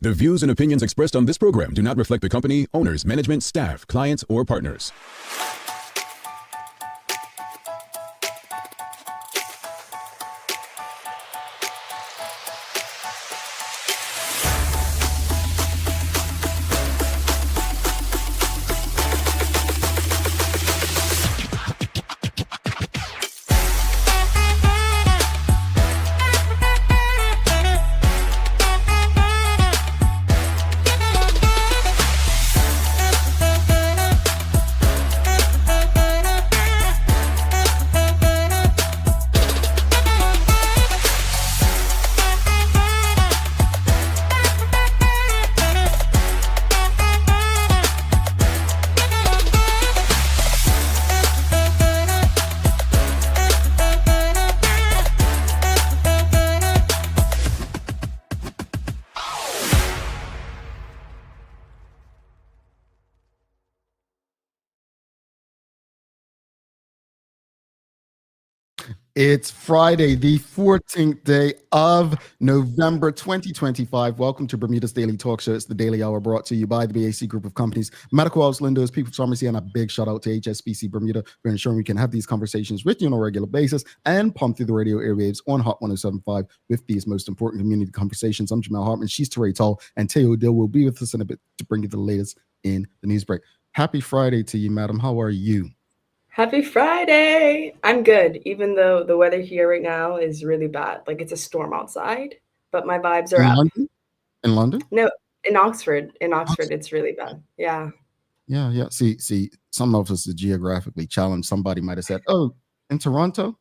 The views and opinions expressed on this program do not reflect the company, owners, management, staff, clients, or partners. It's Friday, the 14th day of November 2025. Welcome to Bermuda's Daily Talk Show. It's the Daily Hour brought to you by the BAC Group of Companies, Medical House Lindos, People's Pharmacy, and a big shout out to HSBC Bermuda for ensuring we can have these conversations with you on a regular basis and pump through the radio airwaves on Hot 107.5 with these most important community conversations. I'm Jamel Hartman. She's Teray Tall, and Teo Dill will be with us in a bit to bring you the latest in the news break. Happy Friday to you, madam. How are you? Happy Friday! I'm good, even though the weather here right now is really bad. Like it's a storm outside, but my vibes are up. London? In London? No, in Oxford. In Oxford, it's really bad. Yeah. Yeah. See, some of us are geographically challenged. Somebody might have said, "Oh, in Toronto."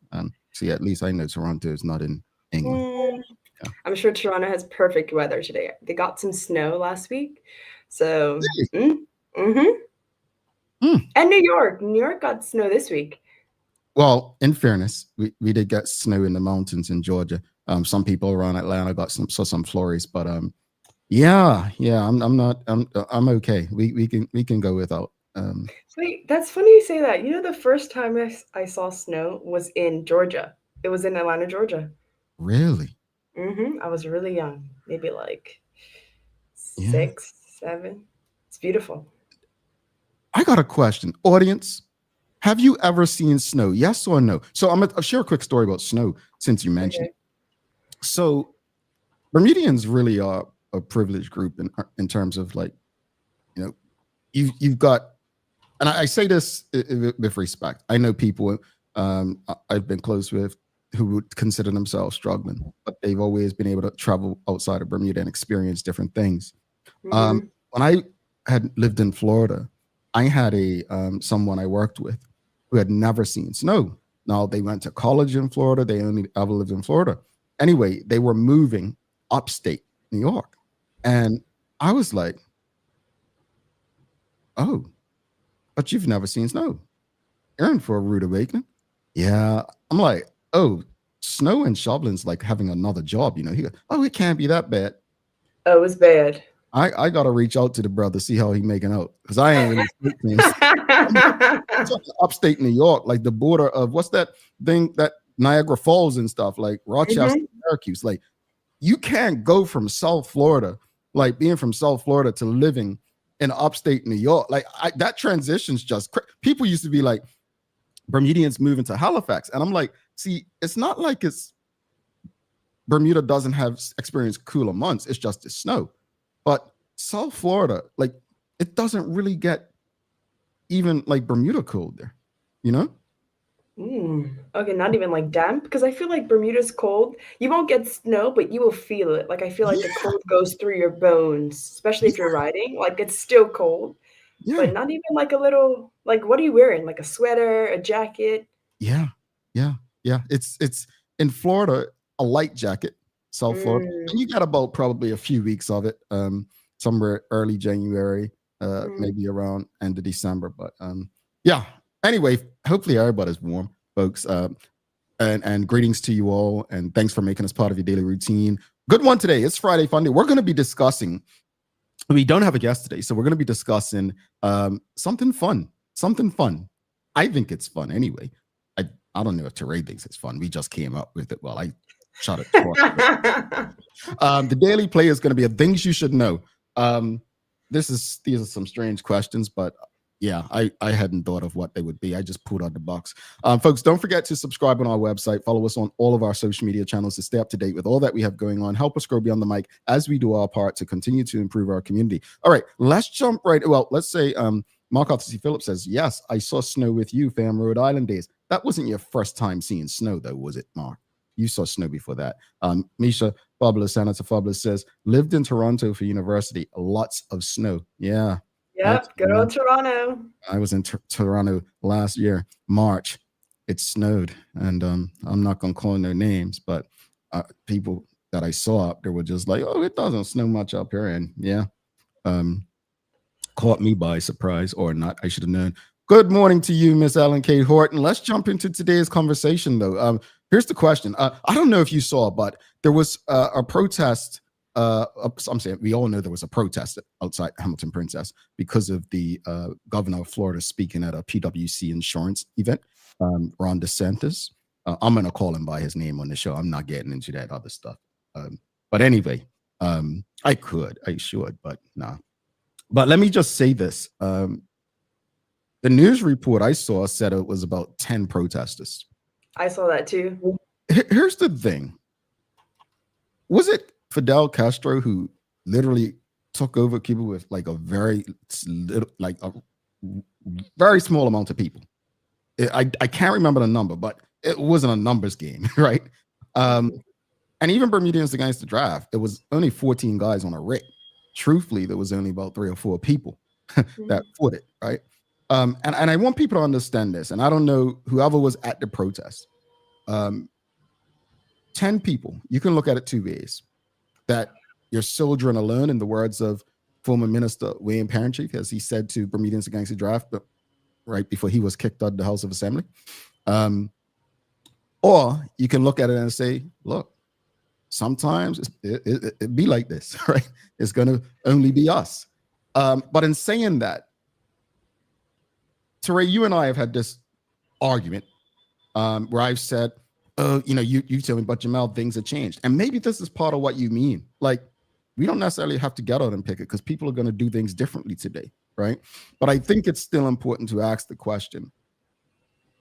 See, at least I know Toronto is not in England. Yeah. I'm sure Toronto has perfect weather today. They got some snow last week, so. And New York got snow this week. Well, in fairness, we did get snow in the mountains in Georgia. Some people around Atlanta got some flurries, but I'm okay. We can go without. Wait, that's funny you say that. You know, the first time I saw snow was in Georgia. It was in Atlanta, Georgia. Really? I was really young, maybe like 6, 7. It's beautiful. I got a question, audience. Have you ever seen snow? Yes or no? So I'll share a quick story about snow since you mentioned it. So Bermudians really are a privileged group in terms of, like, you know, you've got, and I say this with respect. I know people I've been close with who would consider themselves struggling, but they've always been able to travel outside of Bermuda and experience different things. When I had lived in Florida, I had someone I worked with who had never seen snow. Now, they went to college in Florida. They only ever lived in Florida. Anyway, they were moving upstate New York. And I was like, "Oh, but you've never seen snow. You're in for a rude awakening." Yeah. I'm like, "Oh, snow and shoveling's like having another job." You know, he goes, "Oh, it can't be that bad." Oh, it was bad. I gotta reach out to the brother, see how he making out, because I ain't really upstate New York, like the border of what's that thing, that Niagara Falls and stuff, like Rochester, Syracuse. Like, you can't go from South Florida, like being from South Florida to living in upstate New York. Like, that transition's just people used to be like, Bermudians moving to Halifax, and I'm like, see, it's not like Bermuda doesn't have experienced cooler months. It's just the snow. But South Florida, like, it doesn't really get even like Bermuda cold there, you know? Okay, not even like damp, because I feel like Bermuda's cold. You won't get snow, but you will feel it. Like, I feel like the cold goes through your bones, especially if you're riding. Like, it's still cold, but not even like a little, like, what are you wearing? Like a sweater, a jacket? Yeah. It's in Florida, a light jacket. South Florida, and you got about probably a few weeks of it, somewhere early January, maybe around end of December. But anyway, hopefully everybody's warm, folks. And greetings to you all, and thanks for making us part of your daily routine. Good one today. It's Friday Fun Day. We're going to be discussing. We don't have a guest today, so we're going to be discussing something fun. I think it's fun anyway. I don't know if Teray thinks it's fun. We just came up with it. Well, Shut it. The Daily Play is going to be a things you should know. These are some strange questions, but yeah, I hadn't thought of what they would be. I just pulled out the box. Folks, don't forget to subscribe on our website. Follow us on all of our social media channels to stay up to date with all that we have going on. Help us grow beyond the mic as we do our part to continue to improve our community. All right, let's jump right. Well, let's say Mark Arthur C. Phillips says, yes, I saw snow with you, fam, Rhode Island days. That wasn't your first time seeing snow, though, was it, Mark? You saw snow before that. Misha Fabulous, Senator Fabulous says, lived in Toronto for university. Lots of snow. Yeah. Yep, good old Toronto. I was in Toronto last year, March. It snowed. And I'm not going to call no names, but people that I saw up there were just like, oh, it doesn't snow much up here. And yeah, caught me by surprise, or not. I should have known. Good morning to you, Miss Ellen K. Horton. Let's jump into today's conversation, though. Here's the question. I don't know if you saw, but there was a protest. I'm saying we all know there was a protest outside Hamilton Princess because of the governor of Florida speaking at a PwC insurance event, Ron DeSantis. I'm going to call him by his name on the show. I'm not getting into that other stuff. But anyway, I should, but nah. But let me just say this. The news report I saw said it was about 10 protesters. I saw that too. Here's the thing. Was it Fidel Castro who literally took over Cuba with like a very small amount of people? I can't remember the number, but it wasn't a numbers game, right? And even Bermudians against the draft, it was only 14 guys on a writ. Truthfully, there was only about 3 or 4 people that fought it, right? And I want people to understand this, and I don't know whoever was at the protest. 10 people, you can look at it 2 ways. That you're soldiering alone, in the words of former Minister William Parentchief, as he said to Bermudians against the draft, but right before he was kicked out of the House of Assembly. Or you can look at it and say, look, sometimes it be like this, right? It's going to only be us. But in saying that, Teray, you and I have had this argument where I've said, oh, you tell me, but Jamel, things have changed. And maybe this is part of what you mean. Like, we don't necessarily have to get out and pick it because people are going to do things differently today, right? But I think it's still important to ask the question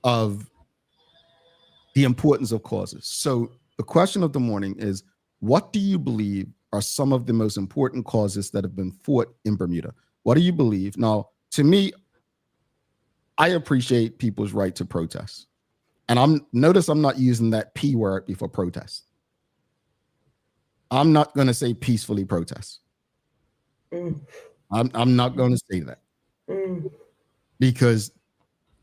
of the importance of causes. So the question of the morning is, what do you believe are some of the most important causes that have been fought in Bermuda? What do you believe? Now, to me, I appreciate people's right to protest. And notice I'm not using that P word before protest. I'm not going to say peacefully protest. I'm not going to say that. Because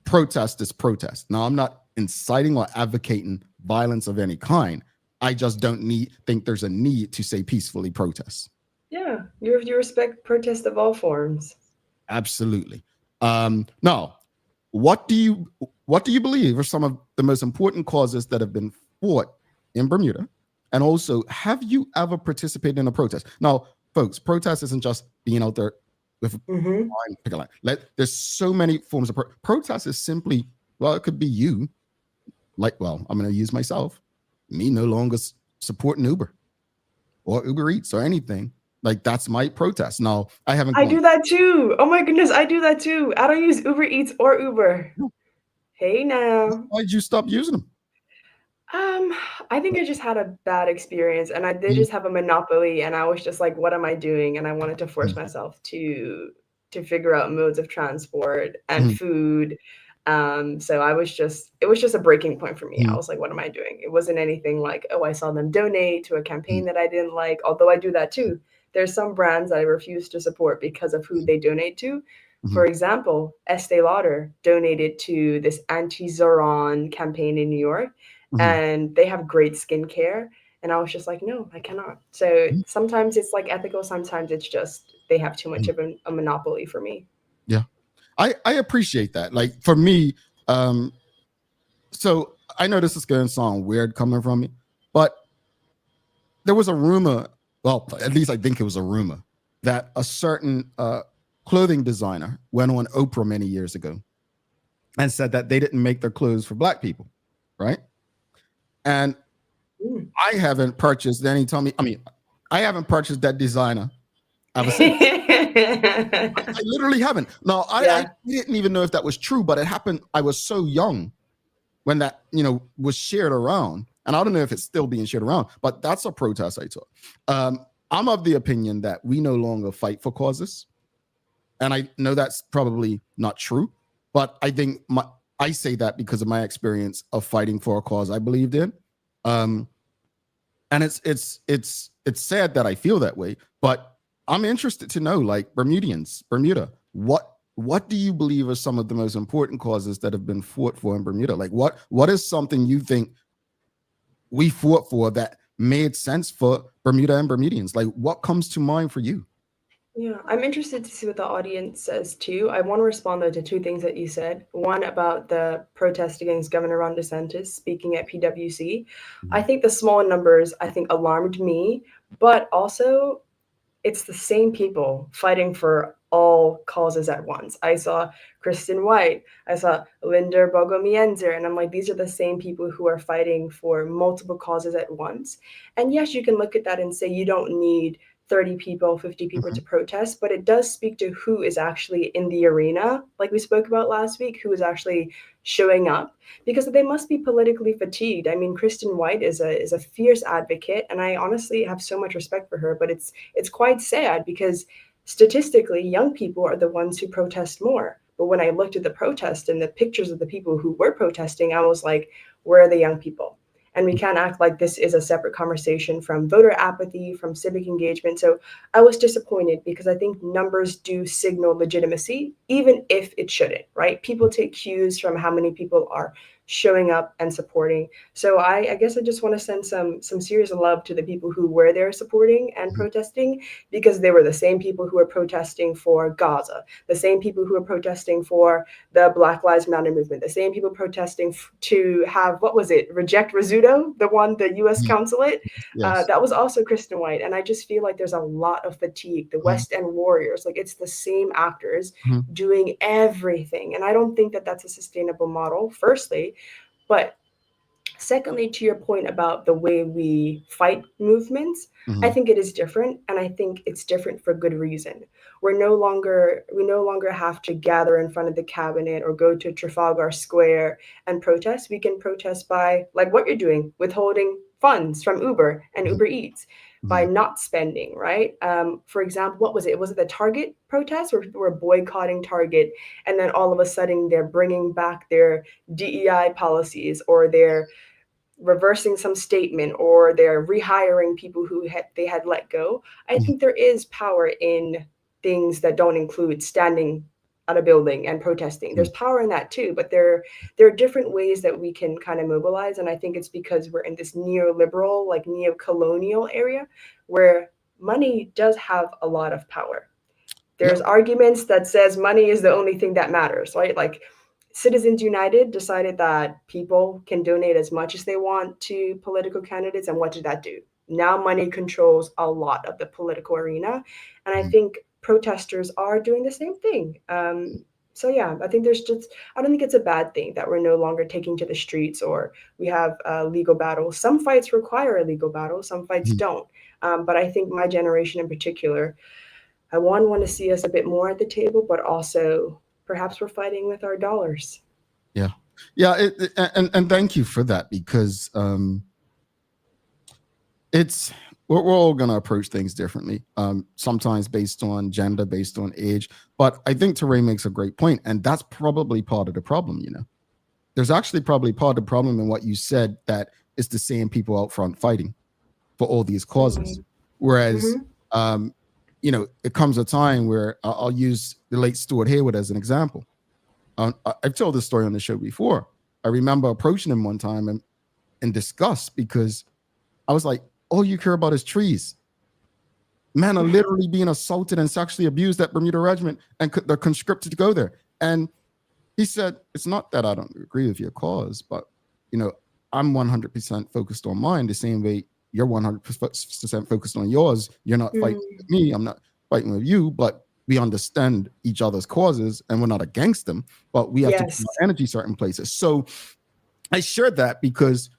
protest is protest. Now, I'm not inciting or advocating violence of any kind. I just don't think there's a need to say peacefully protest. Yeah, you respect protest of all forms. Absolutely. Now, what do you believe are some of the most important causes that have been fought in Bermuda? And also, have you ever participated in a protest? Now, folks, protest isn't just being out there with pick a line. There's so many forms of protest. Is simply, well, it could be you. I'm going to use myself. Me no longer supporting Uber or Uber Eats or anything. Like, that's my protest. Now, I do that too. Oh my goodness, I do that too. I don't use Uber Eats or Uber. No. Hey now. Why'd you stop using them? I think I just had a bad experience, and I did just have a monopoly, and I was just like, what am I doing? And I wanted to force myself to figure out modes of transport and food. So it was just a breaking point for me. I was like, what am I doing? It wasn't anything like, oh, I saw them donate to a campaign that I didn't like, although I do that too. There's some brands that I refuse to support because of who they donate to. For example, Estee Lauder donated to this anti-Zoran campaign in New York, and they have great skincare. And I was just like, no, I cannot. So sometimes it's like ethical. Sometimes it's just they have too much of a monopoly for me. Yeah, I appreciate that. Like, for me, so I know this is going to sound weird coming from me, but there was a rumor, well, at least I think it was a rumor, that a certain clothing designer went on Oprah many years ago and said that they didn't make their clothes for Black people, right? And I haven't purchased any Tommy. I mean, I haven't purchased that designer ever since. I literally haven't. No, I didn't even know if that was true, but it happened. I was so young when that, was shared around. And I don't know if it's still being shared around, but that's a protest I took. I'm of the opinion that we no longer fight for causes. And I know that's probably not true, but I think I say that because of my experience of fighting for a cause I believed in. And it's sad that I feel that way, but I'm interested to know, like, Bermuda, what do you believe are some of the most important causes that have been fought for in Bermuda? Like, what is something you think we fought for that made sense for Bermuda and Bermudians? Like, what comes to mind for you? Yeah, I'm interested to see what the audience says too. I want to respond though to two things that you said. One about the protest against Governor Ron DeSantis speaking at PwC. I think the small numbers, alarmed me, but also it's the same people fighting for all causes at once. I saw Kristen White, I saw Linda Bogomienzer, and I'm like, these are the same people who are fighting for multiple causes at once. And yes, you can look at that and say you don't need 30 people, 50 people to protest, but it does speak to who is actually in the arena, like we spoke about last week, who is actually showing up, because they must be politically fatigued. I mean, Kristen White is a fierce advocate, and I honestly have so much respect for her, but it's quite sad because statistically, young people are the ones who protest more. But when I looked at the protest and the pictures of the people who were protesting, I was like, where are the young people? And we can't act like this is a separate conversation from voter apathy, from civic engagement. So I was disappointed because I think numbers do signal legitimacy, even if it shouldn't, right? People take cues from how many people are showing up and supporting. So I guess I just want to send some serious love to the people who were there supporting and protesting, because they were the same people who were protesting for Gaza, the same people who were protesting for the Black Lives Matter movement, the same people protesting to have, reject Rizzuto, the U.S. consulate. Yes. That was also Kristen White. And I just feel like there's a lot of fatigue. The West End Warriors, like, it's the same actors doing everything. And I don't think that that's a sustainable model, firstly. But secondly, to your point about the way we fight movements, I think it is different, and I think it's different for good reason. We no longer have to gather in front of the cabinet or go to Trafalgar Square and protest. We can protest by, like what you're doing, withholding funds from Uber and Uber Eats, by not spending, right? For example, what was it? Was it the Target protest where people were boycotting Target, and then all of a sudden they're bringing back their DEI policies, or they're reversing some statement, or they're rehiring people who they had let go? I think there is power in things that don't include standing at a building and protesting. There's power in that too, but there are different ways that we can kind of mobilize. And I think it's because we're in this neoliberal, like neo-colonial area where money does have a lot of power. There's arguments that says money is the only thing that matters, right? Like Citizens United decided that people can donate as much as they want to political candidates. And what did that do? Now money controls a lot of the political arena. And I think protesters are doing the same thing. So yeah, I think I don't think it's a bad thing that we're no longer taking to the streets, or we have legal battles. Some fights require a legal battle, some fights don't. But I think my generation in particular, I want to see us a bit more at the table, but also perhaps we're fighting with our dollars. Yeah. And thank you for that, because we're all going to approach things differently, sometimes based on gender, based on age. But I think Teray makes a great point, and that's probably part of the problem. There's actually probably part of the problem in what you said, that it's the same people out front fighting for all these causes. Whereas, it comes a time where I'll use the late Stuart Hayward as an example. I've told this story on the show before. I remember approaching him one time in disgust, because I was like, all you care about is trees. Men are literally being assaulted and sexually abused at Bermuda Regiment, and they're conscripted to go there. And he said, it's not that I don't agree with your cause, but, I'm 100% focused on mine, the same way you're 100% focused on yours. You're not fighting with me. I'm not fighting with you, but we understand each other's causes, and we're not against them, but we have to put our energy certain places. So I shared that because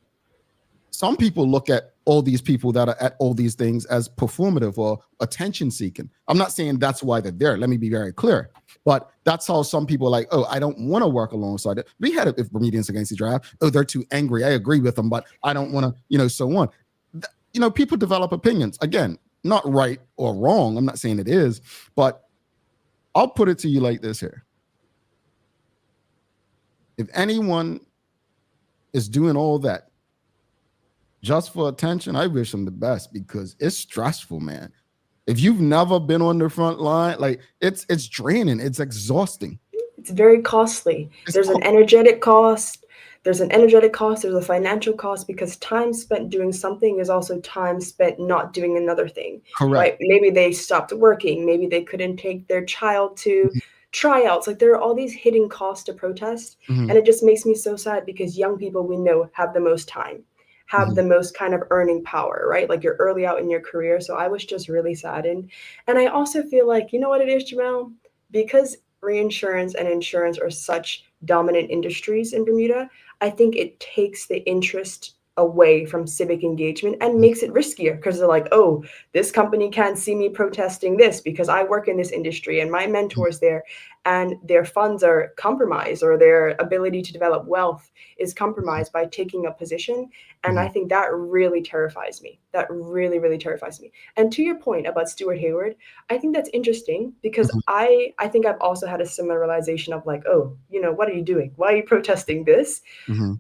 some people look at all these people that are at all these things as performative or attention seeking. I'm not saying that's why they're there. Let me be very clear. But that's how some people are like, oh, I don't want to work alongside it. We had it with Bermudians Against the Draft. Oh, they're too angry. I agree with them, but I don't want to, so on. People develop opinions. Again, not right or wrong. I'm not saying it is, but I'll put it to you like this here. If anyone is doing all that just for attention, I wish them the best, because it's stressful, man. If you've never been on the front line, like it's draining, it's exhausting. It's very costly. There's an energetic cost. There's a financial cost, because time spent doing something is also time spent not doing another thing. Correct. Right? Maybe they stopped working. Maybe they couldn't take their child to tryouts. Like, there are all these hidden costs to protest. And it just makes me so sad, because young people we know have the most time, have the most kind of earning power, right? Like, you're early out in your career. So I was just really saddened. And I also feel like, you know what it is, Jamel? Because reinsurance and insurance are such dominant industries in Bermuda, I think it takes the interest away from civic engagement and makes it riskier, because they're like, oh, this company can't see me protesting this because I work in this industry and my mentor's there, and their funds are compromised, or their ability to develop wealth is compromised by taking a position. And I think that really terrifies me. That really, really terrifies me. And to your point about Stuart Hayward, I think that's interesting, because I think I've also had a similar realization of like, oh, what are you doing? Why are you protesting this?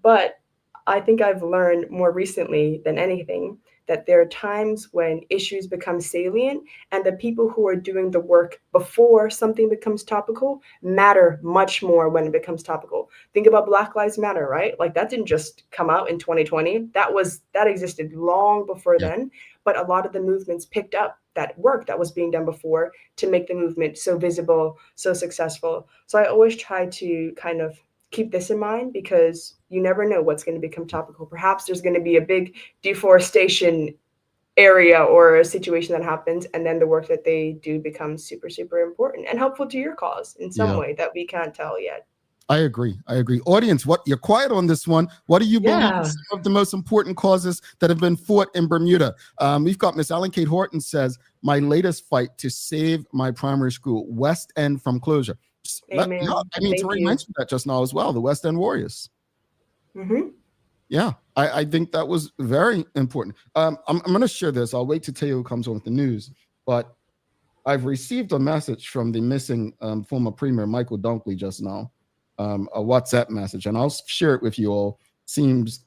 But I think I've learned more recently than anything that there are times when issues become salient, and the people who are doing the work before something becomes topical matter much more when it becomes topical. Think about Black Lives Matter, right? Like, that didn't just come out in 2020. That existed long before then, but a lot of the movements picked up that work that was being done before to make the movement so visible, so successful. So I always try to kind of keep this in mind, because you never know what's going to become topical. Perhaps there's going to be a big deforestation area or a situation that happens, and then the work that they do becomes super, super important and helpful to your cause in some way that we can't tell yet. I agree. Audience, you're quiet on this one. What do you believe are some of the most important causes that have been fought in Bermuda? We've got Miss Ellen Kate Horton says, my latest fight to save my primary school, West End, from closure. Amen. Tori mentioned that just now as well, the West End Warriors. Yeah, I think that was very important. I'm going to share this. I'll wait till Teo comes on with the news. But I've received a message from the missing former Premier, Michael Dunkley, just now, a WhatsApp message, and I'll share it with you all. Seems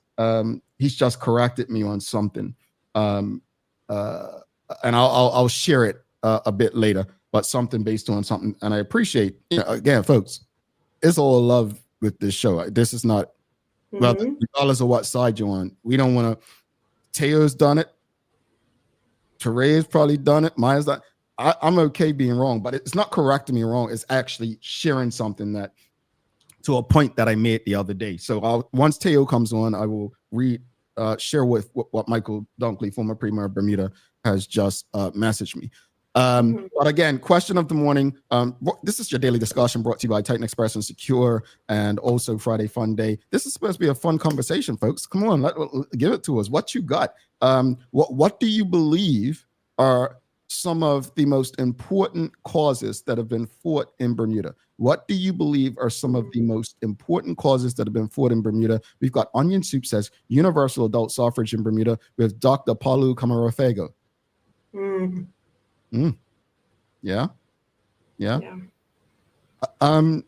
he's just corrected me on something. And I'll share it a bit later, but something based on something. And I appreciate, again, folks, it's all love with this show. This is not, well, regardless of what side you're on. We don't want to. Teo's done it. Teray's probably done it. Maya's done. I'm okay being wrong, but it's not correcting me wrong. It's actually sharing something that, to a point that I made the other day. So once Teo comes on, I will share with what Michael Dunkley, former Premier of Bermuda, has just messaged me. But again, question of the morning. This is your daily discussion brought to you by Titan Express and Secure, and also Friday Fun Day. This is supposed to be a fun conversation, folks. Come on, give it to us. What you got? What do you believe are some of the most important causes that have been fought in Bermuda? What do you believe are some of the most important causes that have been fought in Bermuda? We've got Onion Soup says universal adult suffrage in Bermuda with Dr. Paulu Camarofego. Yeah. I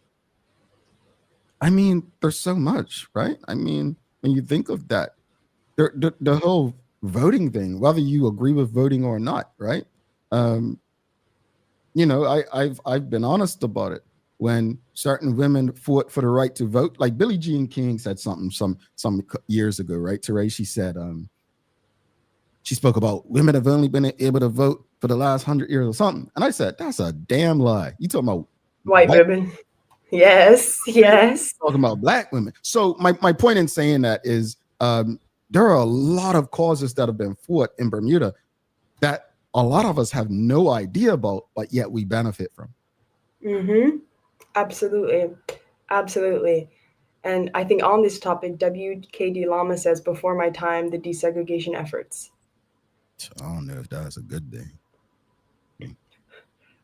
mean, there's so much, right? I mean, when you think of that, the whole voting thing, whether you agree with voting or not, right? I've been honest about it. When certain women fought for the right to vote, like Billie Jean King said something some years ago, right? Teray, she said, she spoke about women have only been able to vote for the last 100 years or something. And I said, that's a damn lie. You talking about white women? Yes. Talking about black women. So my point in saying that is there are a lot of causes that have been fought in Bermuda that a lot of us have no idea about, but yet we benefit from. Absolutely. And I think on this topic, WKD Lama says, before my time, the desegregation efforts. I don't know if that's a good thing.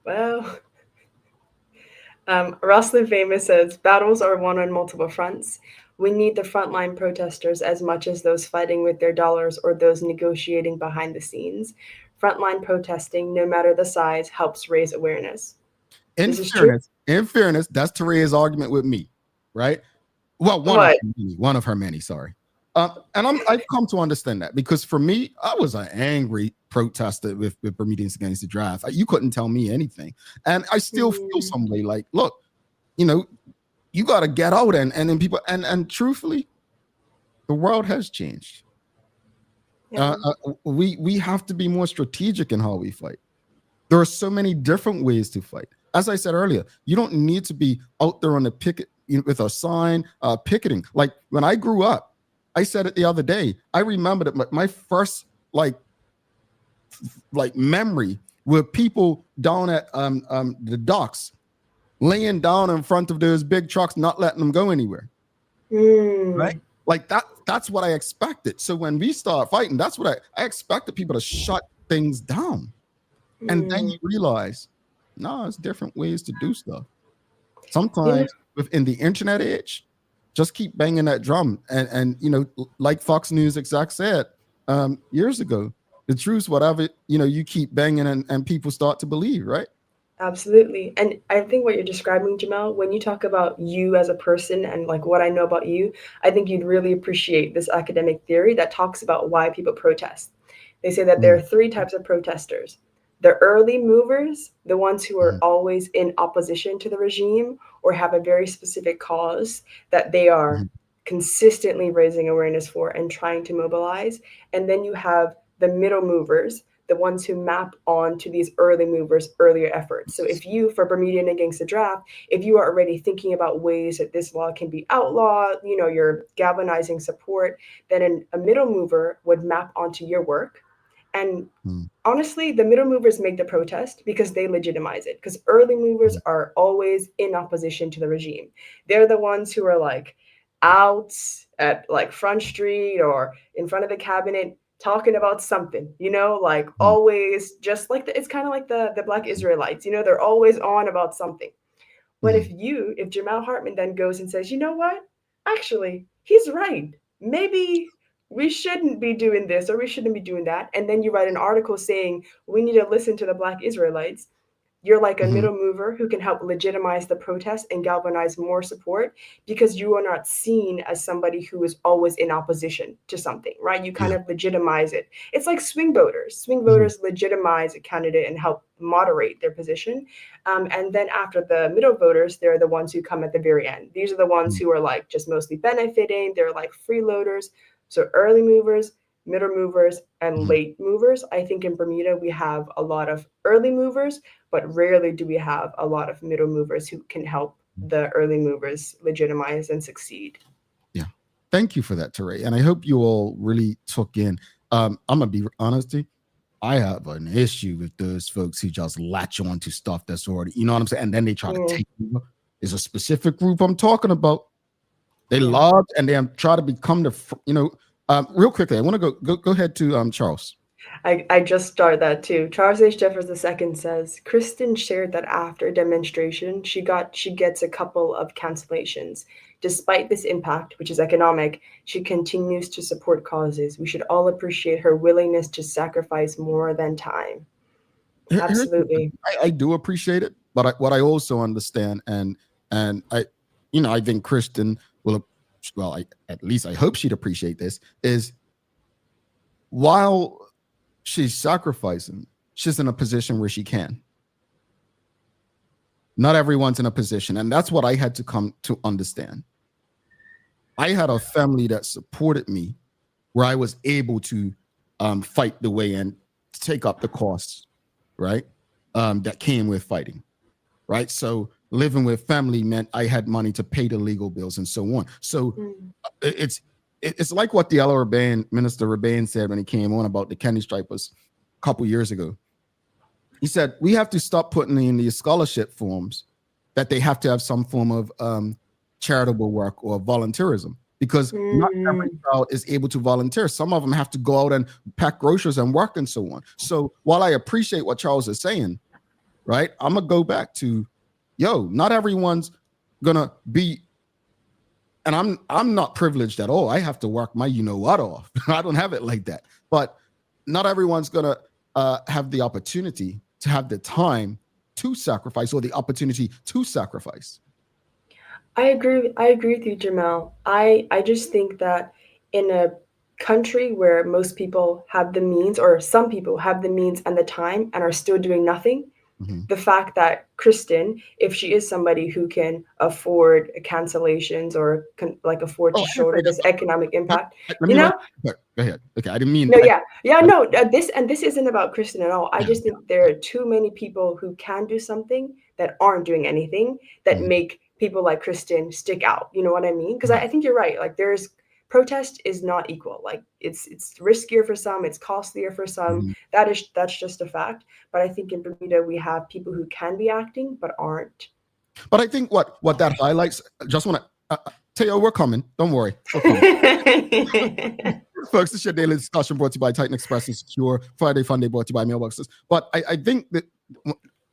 Well, Rosalind Famous says, battles are won on multiple fronts. We need the frontline protesters as much as those fighting with their dollars or those negotiating behind the scenes. Frontline protesting, no matter the size, helps raise awareness. In This is true. fairness, that's Terea's argument with me, right? Well, one of her many, sorry. And I've come to understand that, because for me, I was an angry protester with Bermudians against the draft. You couldn't tell me anything. And I still feel some way like, look, you got to get out and then people, and truthfully, the world has changed. Yeah. We have to be more strategic in how we fight. There are so many different ways to fight. As I said earlier, you don't need to be out there on the picket with a sign picketing. Like when I grew up, I said it the other day, I remember that my first like memory were people down at the docks laying down in front of those big trucks, not letting them go anywhere. Right? Like that's what I expected. So when we start fighting, that's what I expected people to shut things down. And then you realize, no, it's different ways to do stuff. Sometimes within the internet age, just keep banging that drum. And like Fox News exec said years ago, the truth's whatever, you keep banging and people start to believe, right? Absolutely. And I think what you're describing, Jamel, when you talk about you as a person and like what I know about you, I think you'd really appreciate this academic theory that talks about why people protest. They say that there are three types of protesters. The early movers, the ones who are always in opposition to the regime or have a very specific cause that they are consistently raising awareness for and trying to mobilize. And then you have the middle movers, the ones who map on to these early movers' earlier efforts. So if you, for Bermudian Against the Draft, if you are already thinking about ways that this law can be outlawed, you're galvanizing support, then a middle mover would map onto your work. And honestly, the middle movers make the protest because they legitimize it, because early movers are always in opposition to the regime. They're the ones who are like out at like Front Street or in front of the cabinet talking about something, always just like it's kind of like the Black Israelites, they're always on about something. But if Jamal Hartman then goes and says, you know what, actually, he's right. Maybe we shouldn't be doing this or we shouldn't be doing that. And then you write an article saying we need to listen to the Black Israelites. You're like a middle mover who can help legitimize the protest and galvanize more support because you are not seen as somebody who is always in opposition to something, right? You kind of legitimize it. It's like swing voters. Swing voters legitimize a candidate and help moderate their position. And then after the middle voters, they're the ones who come at the very end. These are the ones who are like just mostly benefiting. They're like freeloaders. So early movers, middle movers, and late movers. I think in Bermuda, we have a lot of early movers, but rarely do we have a lot of middle movers who can help the early movers legitimize and succeed. Yeah. Thank you for that, Teray. And I hope you all really took in. I'm going to be honest with you. I have an issue with those folks who just latch on to stuff that's already, you know what I'm saying? And then they try to take over. There's a specific group I'm talking about. They lodge and they try to become real quickly. I want to go ahead to Charles. I just started that too. Charles H. Jeffers II says, Kristen shared that after demonstration, she gets a couple of cancellations. Despite this impact, which is economic, she continues to support causes. We should all appreciate her willingness to sacrifice more than time. Absolutely. I do appreciate it, but what I also understand, and I think Kristen will, at least I hope she'd appreciate this, is while she's sacrificing, she's in a position where she can. Not everyone's in a position, and that's what I had to come to understand. I had a family that supported me where I was able to fight the way and take up the costs, right? That came with fighting, right? So living with family meant I had money to pay the legal bills and so on. So it's like what the Minister Rebane said when he came on about the Candy Stripers a couple years ago. He said, we have to stop putting in these scholarship forms that they have to have some form of charitable work or volunteerism. because not every child is able to volunteer. Some of them have to go out and pack groceries and work and so on. So while I appreciate what Charles is saying, right, I'm gonna go back to, not everyone's gonna be, and I'm not privileged at all. I have to work my what off. I don't have it like that. But not everyone's gonna have the opportunity to have the time to sacrifice or the opportunity to sacrifice. I agree with you, Jamel. I just think that in a country where most people have the means, or some people have the means and the time and are still doing nothing, the fact that Kristen, if she is somebody who can afford cancellations or afford to shoulder this economic impact, Go ahead. Okay, I didn't mean. This isn't about Kristen at all. I just think there are too many people who can do something that aren't doing anything that make people like Kristen stick out. You know what I mean? Because I think you're right. Like, protest is not equal. Like, it's riskier for some, it's costlier for some. That's just a fact. But I think in Bermuda we have people who can be acting but aren't. But I think what that highlights, just want to tell you, we're coming. Don't worry. We're coming. Folks, this is your daily discussion brought to you by Titan Express and Secure. Friday Fun Day brought to you by Mailboxes. But I think that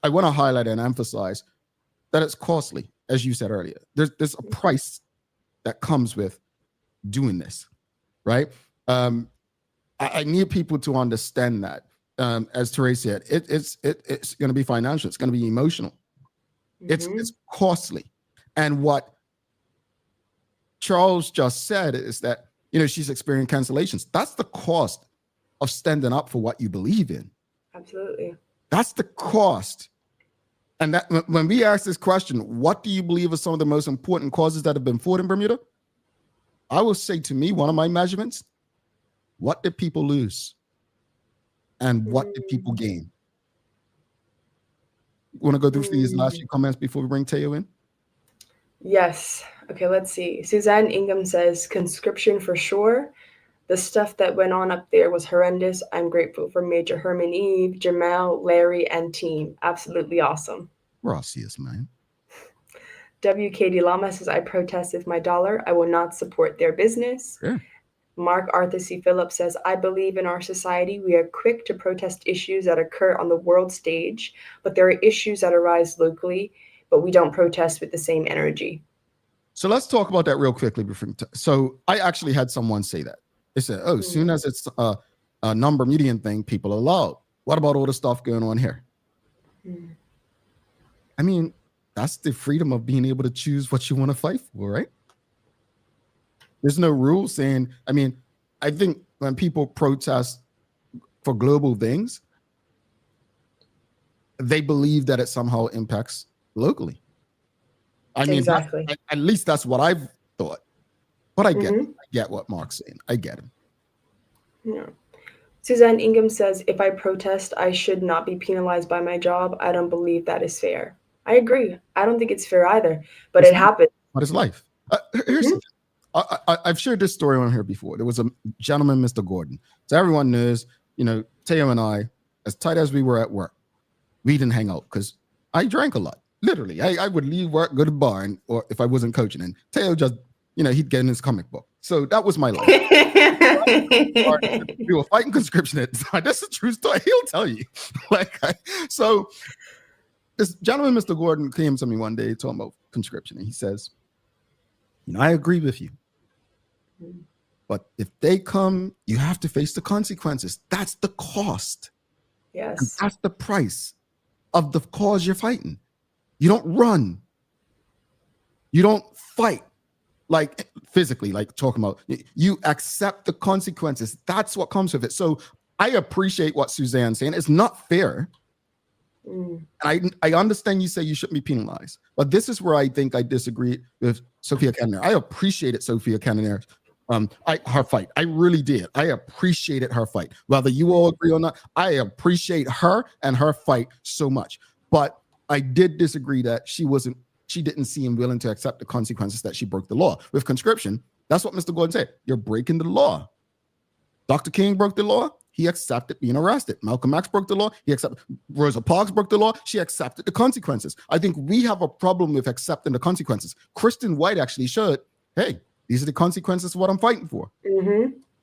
I want to highlight and emphasize that it's costly, as you said earlier. There's a price that comes with doing this, right? I need people to understand that. As Therese said, it's going to be financial. It's going to be emotional. It's costly. And what Charles just said is that, she's experiencing cancellations. That's the cost of standing up for what you believe in. Absolutely. That's the cost. And that when we ask this question, what do you believe are some of the most important causes that have been fought in Bermuda? I will say, to me, one of my measurements, what did people lose? And what did people gain? Want to go through these last few comments before we bring Teo in? Yes. Okay, let's see. Suzanne Ingham says, conscription for sure. The stuff that went on up there was horrendous. I'm grateful for Major Herman Eve, Jamal, Larry, and team. Absolutely awesome. We're all serious, man. WKD Lama says, I protest with my dollar. I will not support their business. Sure. Mark Arthur C. Phillips says, I believe in our society we are quick to protest issues that occur on the world stage, but there are issues that arise locally, but we don't protest with the same energy. So let's talk about that real quickly. So I actually had someone say that. They said, as soon as it's a non-Bermudian thing, people are allowed. What about all the stuff going on here? I mean, that's the freedom of being able to choose what you want to fight for, right? There's no rule saying, I think when people protest for global things, they believe that it somehow impacts locally. Exactly. At least that's what I've thought. But I get what Mark's saying. I get him. Yeah. Suzanne Ingham says, if I protest, I should not be penalized by my job. I don't believe that is fair. I agree. I don't think it's fair either, but it happens. But it's life. Here's the thing. I've shared this story on here before. There was a gentleman, Mr. Gordon. So everyone knows, Teo and I, as tight as we were at work, we didn't hang out because I drank a lot. Literally, I would leave work, go to the bar, or if I wasn't coaching, and Teo just, he'd get in his comic book. So that was my life. We were fighting conscription at the time. That's a true story. He'll tell you. So this gentleman, Mr. Gordon, came to me one day talking about conscription, and he says, I agree with you. But if they come, you have to face the consequences. That's the cost. Yes. And that's the price of the cause you're fighting. You don't run. You don't fight like physically, like talking about. You accept the consequences. That's what comes with it. So I appreciate what Suzanne's saying. It's not fair. And I understand you say you shouldn't be penalized. But this is where I think I disagree with Sophia Cannonier. I appreciated Sophia Cannonier. Her fight. I really did. I appreciated her fight. Whether you all agree or not, I appreciate her and her fight so much. But I did disagree that she didn't seem willing to accept the consequences that she broke the law. With conscription, that's what Mr. Gordon said. You're breaking the law. Dr. King broke the law. He accepted being arrested. Malcolm X broke the law. He accepted. Rosa Parks broke the law. She accepted the consequences. I think we have a problem with accepting the consequences. Kristen White actually showed, hey, These are the consequences of what I'm fighting for.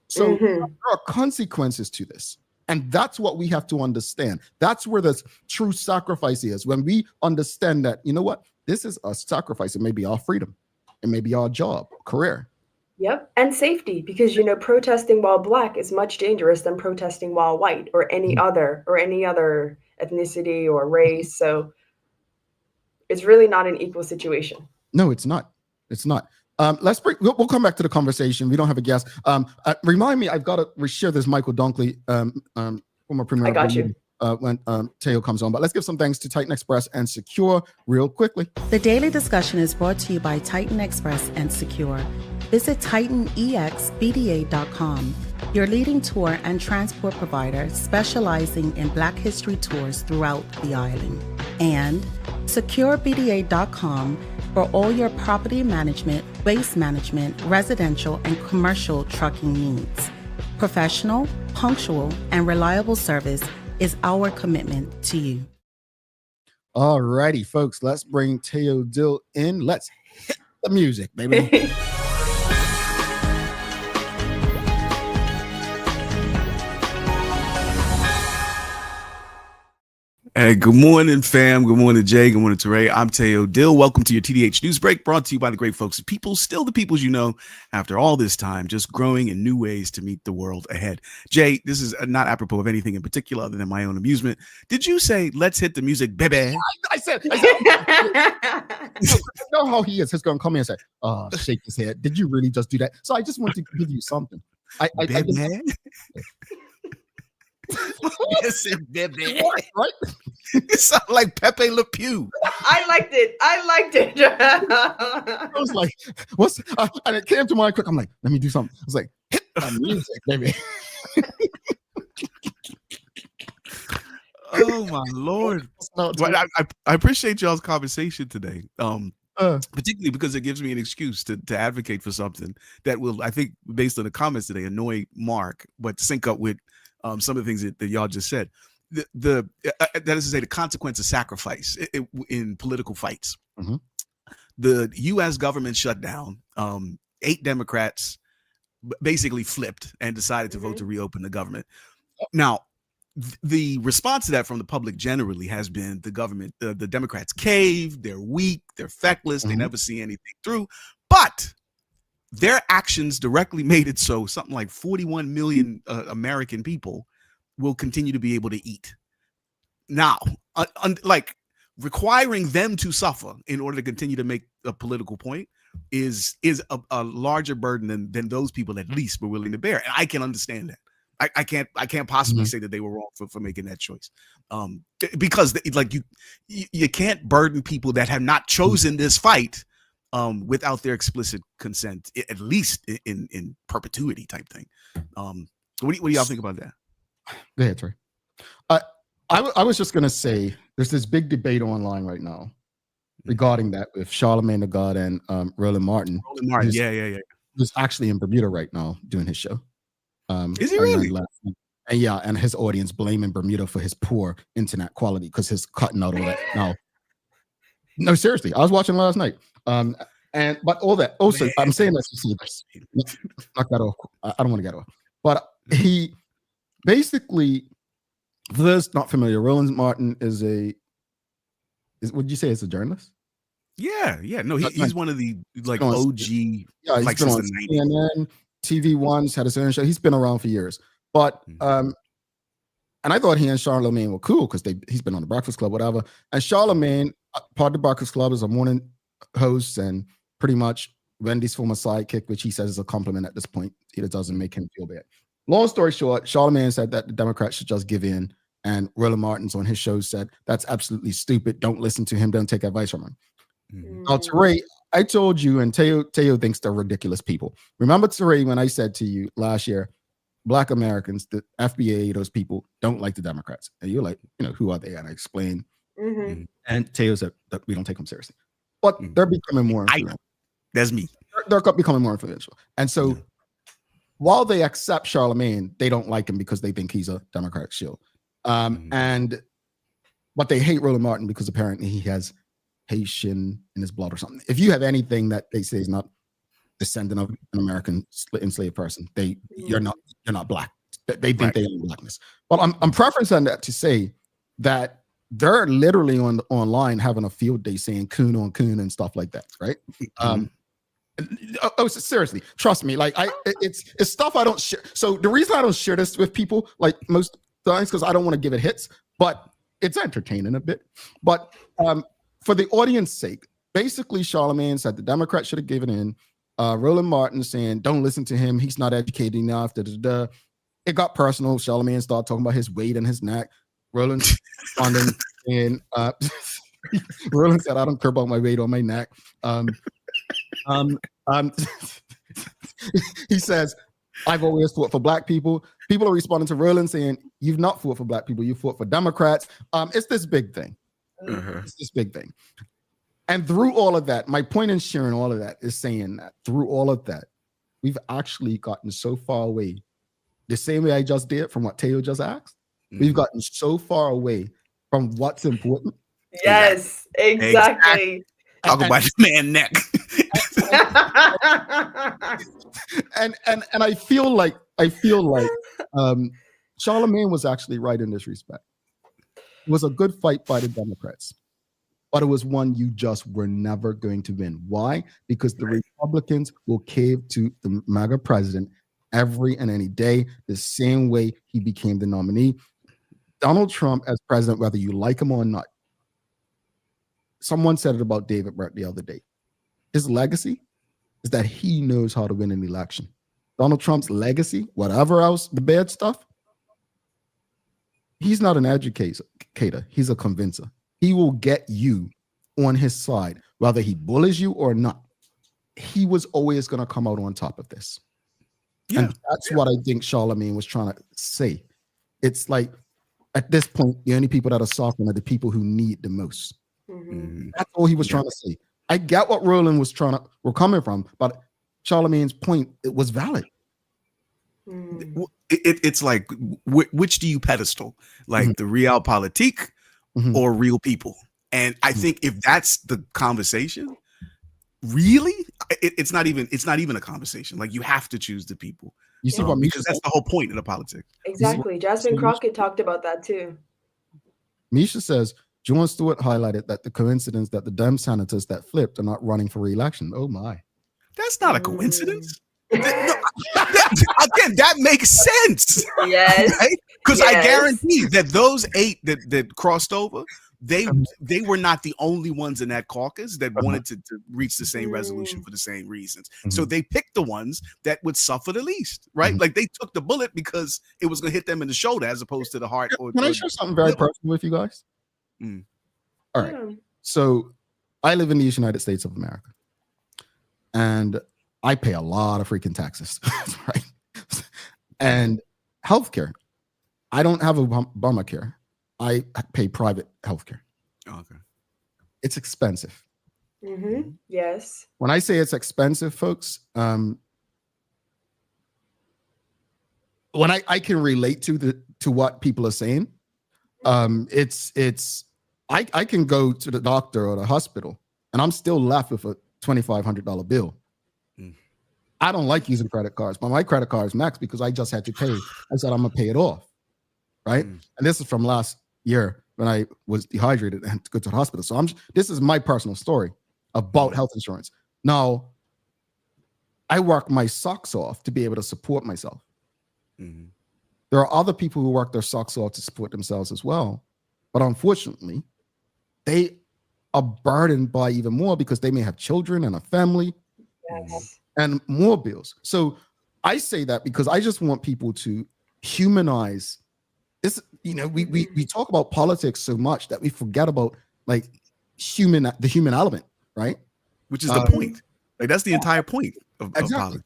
So there are consequences to this. And that's what we have to understand. That's where the true sacrifice is. When we understand that, you know what, this is a sacrifice. It may be our freedom. It may be our job, career. Yep. And safety, because, you know, protesting while Black is much dangerous than protesting while white or any other ethnicity or race. So it's really not an equal situation. No, it's not. It's not. We'll come back to the conversation. We don't have a guest. Remind me, I've got to share this Michael Dunkley, former premier. I got you. When Teo comes on. But let's give some thanks to Titan Express and Secure real quickly. The Daily Discussion is brought to you by Titan Express and Secure. Visit TitanEXBDA.com, your leading tour and transport provider specializing in Black history tours throughout the island. And SecureBDA.com for all your property management, waste management, residential, and commercial trucking needs. Professional, punctual, and reliable service is our commitment to you. All righty, folks, let's bring Teo Dill in. Let's hit the music, baby. Hey, good morning, fam. Good morning, Jay. Good morning, Teray. I'm Teo Dill. Welcome to your TDH News Break, brought to you by the great folks at People, still the peoples you know, after all this time, just growing in new ways to meet the world ahead. Jay, this is not apropos of anything in particular other than my own amusement. Did you say, let's hit the music, baby? I said I know how he is. He's going to come in and say, shake his head. Did you really just do that? So I just want to give you something. Yes, baby. Right? It sounds like Pepe Le Pew. I liked it. I was like, and it came to mind quick. I'm like, let me do something. I was like, hit the music, baby. Oh my Lord. Well, I appreciate y'all's conversation today. Particularly because it gives me an excuse to advocate for something that will, I think, based on the comments today, annoy Mark, but sync up with some of the things that y'all just said. That is to say, the consequence of sacrifice in political fights. Mm-hmm. The U.S. government shut down. 8 Democrats basically flipped and decided to vote to reopen the government. Now, the response to that from the public generally has been the government, the Democrats caved, they're weak, they're feckless, they never see anything through. But their actions directly made it so something like 41 million American people will continue to be able to eat. Now, like requiring them to suffer in order to continue to make a political point is a larger burden than those people at least were willing to bear. And I can understand that. I can't possibly say that they were wrong for making that choice, because like you can't burden people that have not chosen this fight without their explicit consent, at least in perpetuity type thing. What do y'all think about that? Go ahead, Trey. I was just gonna say there's this big debate online right now regarding that with Charlamagne the God and Roland Martin. Yeah. Who's actually in Bermuda right now doing his show. Is he really? And his audience blaming Bermuda for his poor internet quality because he's cutting out all that. No, seriously, I was watching last night. But all that also, I'm saying this to see this. Knock that off. I don't want to get off. But he basically, for those not familiar, Roland Martin would you say is a journalist? Yeah. No, he's one of the like OG. Yeah, he's like been since on the 90s. CNN, TV One's had his own show. He's been around for years. But and I thought he and Charlamagne were cool because he's been on the Breakfast Club, whatever. And Charlamagne, part of the Breakfast Club, is a morning host and pretty much Wendy's former sidekick, which he says is a compliment at this point. It doesn't make him feel bad. Long story short, Charlamagne said that the Democrats should just give in. And Roland Martin's on his show said, that's absolutely stupid. Don't listen to him. Don't take advice from him. Now, Teray, I told you, and Teo thinks they're ridiculous people. Remember, Teray, when I said to you last year, Black Americans, the FBA, those people don't like the Democrats. And you're like, who are they? And I explained. And Teo said that we don't take them seriously. But they're becoming more influential. That's me. They're becoming more influential. And so while they accept Charlamagne, they don't like him because they think he's a Democratic shield. But they hate Roland Martin because apparently he has Haitian in his blood or something. If you have anything that they say is not descendant of an American enslaved person. You're not black. They think they own blackness. But I'm preferencing that to say that they're literally online having a field day saying coon on coon and stuff like that, right? Seriously, trust me. Like it's stuff I don't share. So the reason I don't share this with people, like most times, because I don't want to give it hits, but it's entertaining a bit. But for the audience sake, basically, Charlemagne said the Democrats should have given in. Roland Martin saying, don't listen to him. He's not educated enough. It got personal. Charlemagne started talking about his weight and his neck. Roland responded, and Roland said, I don't care about my weight or my neck. He says, I've always fought for black people. People are responding to Roland saying, you've not fought for black people. You fought for Democrats. It's this big thing. It's this big thing. And through all of that, my point in sharing all of that is saying that through all of that, we've actually gotten so far away, the same way I just did from what Teo just asked. We've gotten so far away from what's important. Yes, exactly. Talk about your man neck. and I feel like Charlemagne was actually right in this respect. It was a good fight by the Democrats, but it was one you just were never going to win. Why? Because the Republicans will cave to the MAGA president every and any day, the same way he became the nominee. Donald Trump as president, whether you like him or not, someone said it about David Brett the other day. His legacy is that he knows how to win an election. Donald Trump's legacy, whatever else, the bad stuff, he's not an educator. He's a convincer. He will get you on his side, whether he bullies you or not. He was always going to come out on top of this. And that's what I think Charlemagne was trying to say. It's like, at this point, the only people that are suffering are the people who need the most. That's all he was trying to say. I get what Roland were coming from, but Charlemagne's point, it was valid. It's like, which do you pedestal? Like the realpolitik or real people? And I think if that's the conversation, really, it's not even a conversation. Like, you have to choose the people. You see what because that's the whole point of the politics. Exactly. Jasmine Crockett talked about that too. Misha says, John Stewart highlighted that the coincidence that the Dem senators that flipped are not running for re-election. Oh my. That's not a coincidence. Again, that makes sense. Yes. Because I guarantee that those 8 that crossed over, they were not the only ones in that caucus that wanted to reach the same resolution for the same reasons. So they picked the ones that would suffer the least, right? Like, they took the bullet because it was going to hit them in the shoulder as opposed to the heart. Can I share something very personal with you guys? All right. So I live in the United States of America, and I pay a lot of freaking taxes, right? And healthcare, I don't have Obamacare. I pay private healthcare. Okay. It's expensive. Yes. When I say it's expensive, folks, when I can relate to what people are saying, I can go to the doctor or the hospital and I'm still left with a $2,500 bill. I don't like using credit cards, but my credit card is maxed because I just had to pay. I said, I'm gonna pay it off. Right. And this is from last year when I was dehydrated and had to go to the hospital. So this is my personal story about health insurance. Now, I work my socks off to be able to support myself. There are other people who work their socks off to support themselves as well. But unfortunately, they are burdened by even more because they may have children and a family and more bills. So I say that because I just want people to humanize this. You know, we talk about politics so much that we forget about like the human element, right? Which is the point. Like, that's the entire point of politics.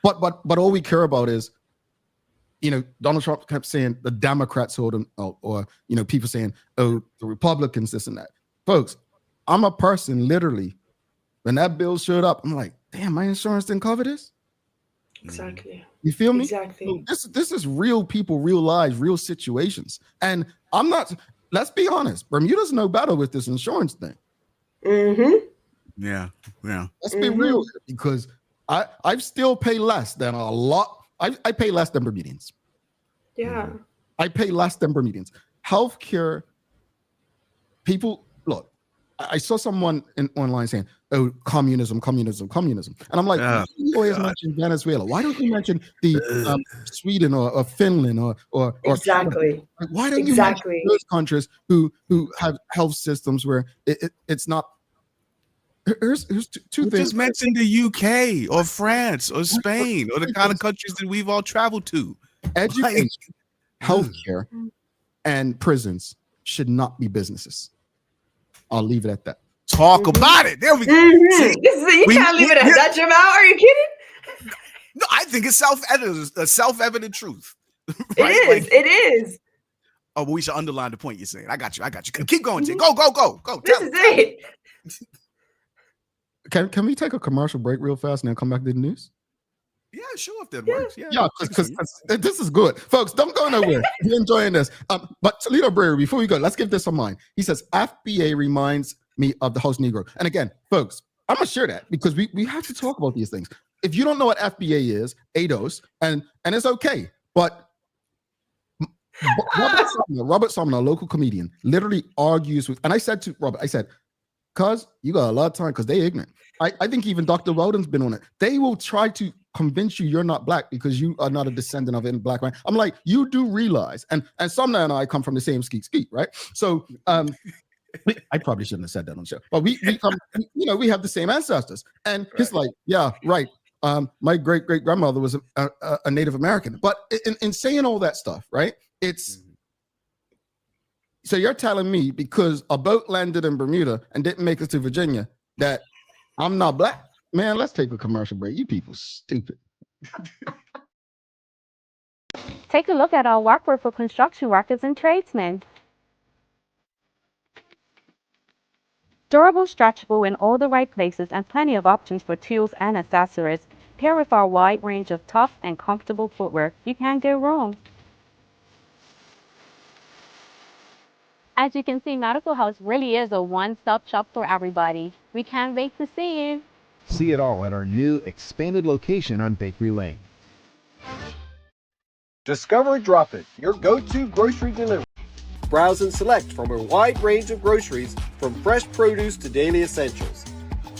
But all we care about is, you know, Donald Trump kept saying the Democrats hold him out, or, you know, people saying, oh, the Republicans, this and that. Folks, I'm a person, literally, when that bill showed up, I'm like, damn, my insurance didn't cover this? Exactly. You feel me? Exactly. So this is real people, real lives, real situations. And I'm not, let's be honest, Bermuda's no better with this insurance thing. Yeah. Let's be real, because I still pay less than a lot. I pay less than Bermudians. Yeah. I pay less than Bermudians. Healthcare, people, look, I saw someone online saying, oh, communism. And I'm like, why do you always mention Venezuela? Why don't you mention the Sweden or Finland or Exactly. Canada? Why don't you mention those countries who have health systems where it's not? Here's two things. Just mention the UK or France or Spain or the kind of countries that we've all traveled to. Education, healthcare, and prisons should not be businesses. I'll leave it at that. Talk about it. There we go. See, you can't leave it at that, Jamal. Are you kidding? No, I think it's self-evident truth. Right? It is. Oh, but we should underline the point you're saying. I got you. Keep going, Jay. Go. This is it. Can we take a commercial break real fast and then come back to the news? Yeah, sure, if that works. Yeah, because this is good. Folks, don't go nowhere. If you're enjoying this. But Toledo Brewery, before we go, let's give this a mind. He says, FBA reminds me of the host Negro. And again, folks, I'm going to share that because we have to talk about these things. If you don't know what FBA is, ADOS, and it's okay. But Robert Sumner, a local comedian, literally argues with, and I said to Robert, cuz you got a lot of time because they ignorant. I think even Dr. Weldon's been on it. They will try to convince you you're not black because you are not a descendant of any black man. I'm like, you do realize, and Sumner and I come from the same skeet, right? So I probably shouldn't have said that on the show, but we come, we have the same ancestors. And it's like, yeah, right. My great grandmother was a Native American. But in saying all that stuff, right? It's so you're telling me because a boat landed in Bermuda and didn't make it to Virginia that I'm not black? Man, let's take a commercial break. You people stupid. Take a look at our workwear for construction workers and tradesmen. Durable, stretchable in all the right places and plenty of options for tools and accessories. Paired with our wide range of tough and comfortable footwear, you can't go wrong. As you can see, Medical House really is a one-stop shop for everybody. We can't wait to see you. See it all at our new expanded location on Bakery Lane. Discover Drop It, your go-to grocery delivery. Browse and select from a wide range of groceries, from fresh produce to daily essentials.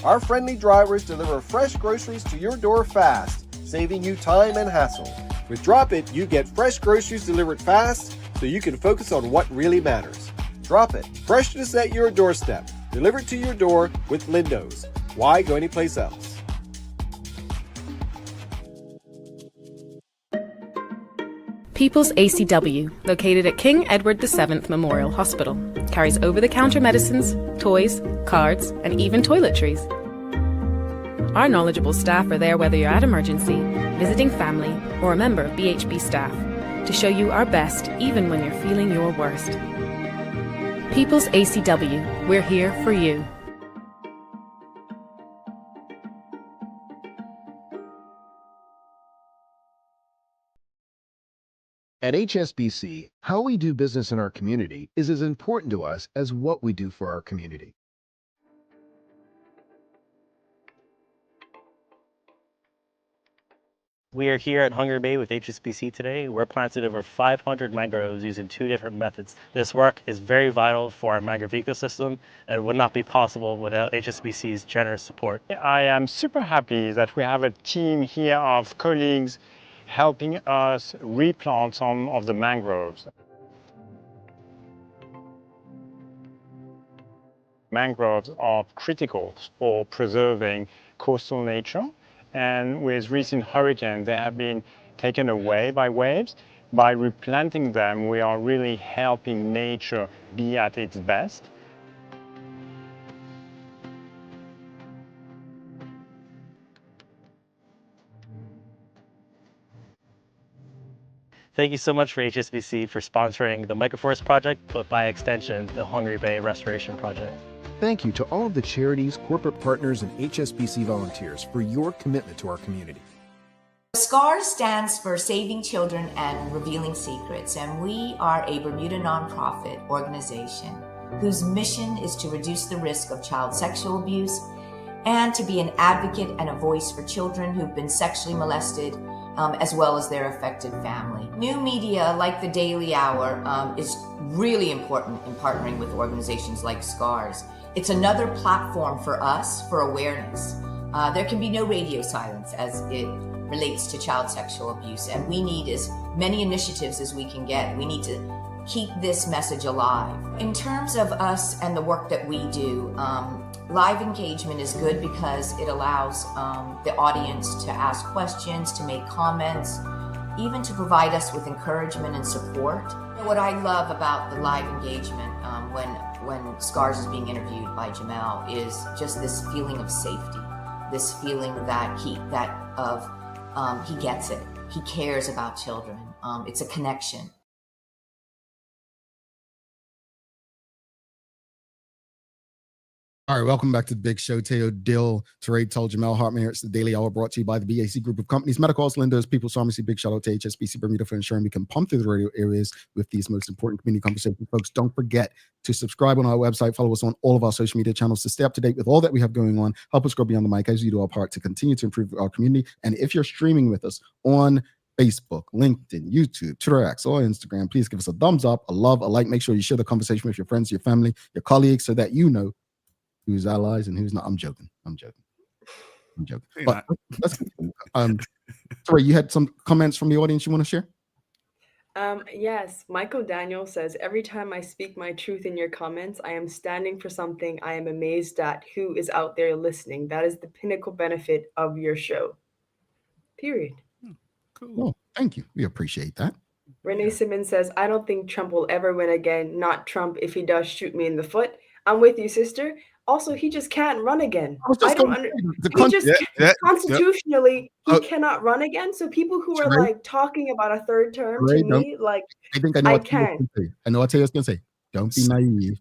Our friendly drivers deliver fresh groceries to your door fast, saving you time and hassle. With Drop It, you get fresh groceries delivered fast so you can focus on what really matters. Drop It, freshness at your doorstep, delivered to your door with Lindo's. Why go anyplace else? People's ACW, located at King Edward VII Memorial Hospital, carries over-the-counter medicines, toys, cards, and even toiletries. Our knowledgeable staff are there whether you're at emergency, visiting family, or a member of BHB staff, to show you our best even when you're feeling your worst. People's ACW, we're here for you. At HSBC, how we do business in our community is as important to us as what we do for our community. We are here at Hungry Bay with HSBC today. We're planting over 500 mangroves using 2 different methods. This work is very vital for our mangrove ecosystem and would not be possible without HSBC's generous support. I am super happy that we have a team here of colleagues helping us replant some of the mangroves. Mangroves are critical for preserving coastal nature. And with recent hurricanes, they have been taken away by waves. By replanting them, we are really helping nature be at its best. Thank you so much for HSBC for sponsoring the Microforest Project, but by extension, the Hungry Bay Restoration Project. Thank you to all of the charities, corporate partners, and HSBC volunteers for your commitment to our community. SCAR stands for Saving Children and Revealing Secrets, and we are a Bermuda nonprofit organization whose mission is to reduce the risk of child sexual abuse and to be an advocate and a voice for children who've been sexually molested, as well as their affected family. New media like the Daily Hour is really important in partnering with organizations like SCARS. It's another platform for us for awareness. There can be no radio silence as it relates to child sexual abuse, and we need as many initiatives as we can get. We need to keep this message alive. In terms of us and the work that we do, live engagement is good because it allows the audience to ask questions, to make comments, even to provide us with encouragement and support. What I love about the live engagement when SCARS is being interviewed by Jamel is just this feeling of safety, this feeling that he gets it. He cares about children. It's a connection. All right, welcome back to the Big Show. Teo Dill, Teray told Jamel Hartman here. It's the Daily Hour brought to you by the BAC Group of Companies, Medicals, Lenders, People's Pharmacy. Big shout out to HSBC Bermuda for ensuring we can pump through the radio areas with these most important community conversations. Folks, don't forget to subscribe on our website. Follow us on all of our social media channels to stay up to date with all that we have going on. Help us grow beyond the mic as we do our part to continue to improve our community. And if you're streaming with us on Facebook, LinkedIn, YouTube, Twitter X, or Instagram, please give us a thumbs up, a love, a like. Make sure you share the conversation with your friends, your family, your colleagues, so that you know who's allies and who's not. I'm joking. But let's sorry, you had some comments from the audience you want to share? Yes, Michael Daniel says, every time I speak my truth in your comments, I am standing for something I am amazed at who is out there listening. That is the pinnacle benefit of your show. Period. Cool. Oh, thank you. We appreciate that. Renee Simmons says, I don't think Trump will ever win again. Not Trump if he does shoot me in the foot. I'm with you, sister. Also, he just can't run again. Constitutionally, he cannot run again. So people who are like talking about a third term, to me, like, I can't. I know what Taylor's gonna say. Don't be naive.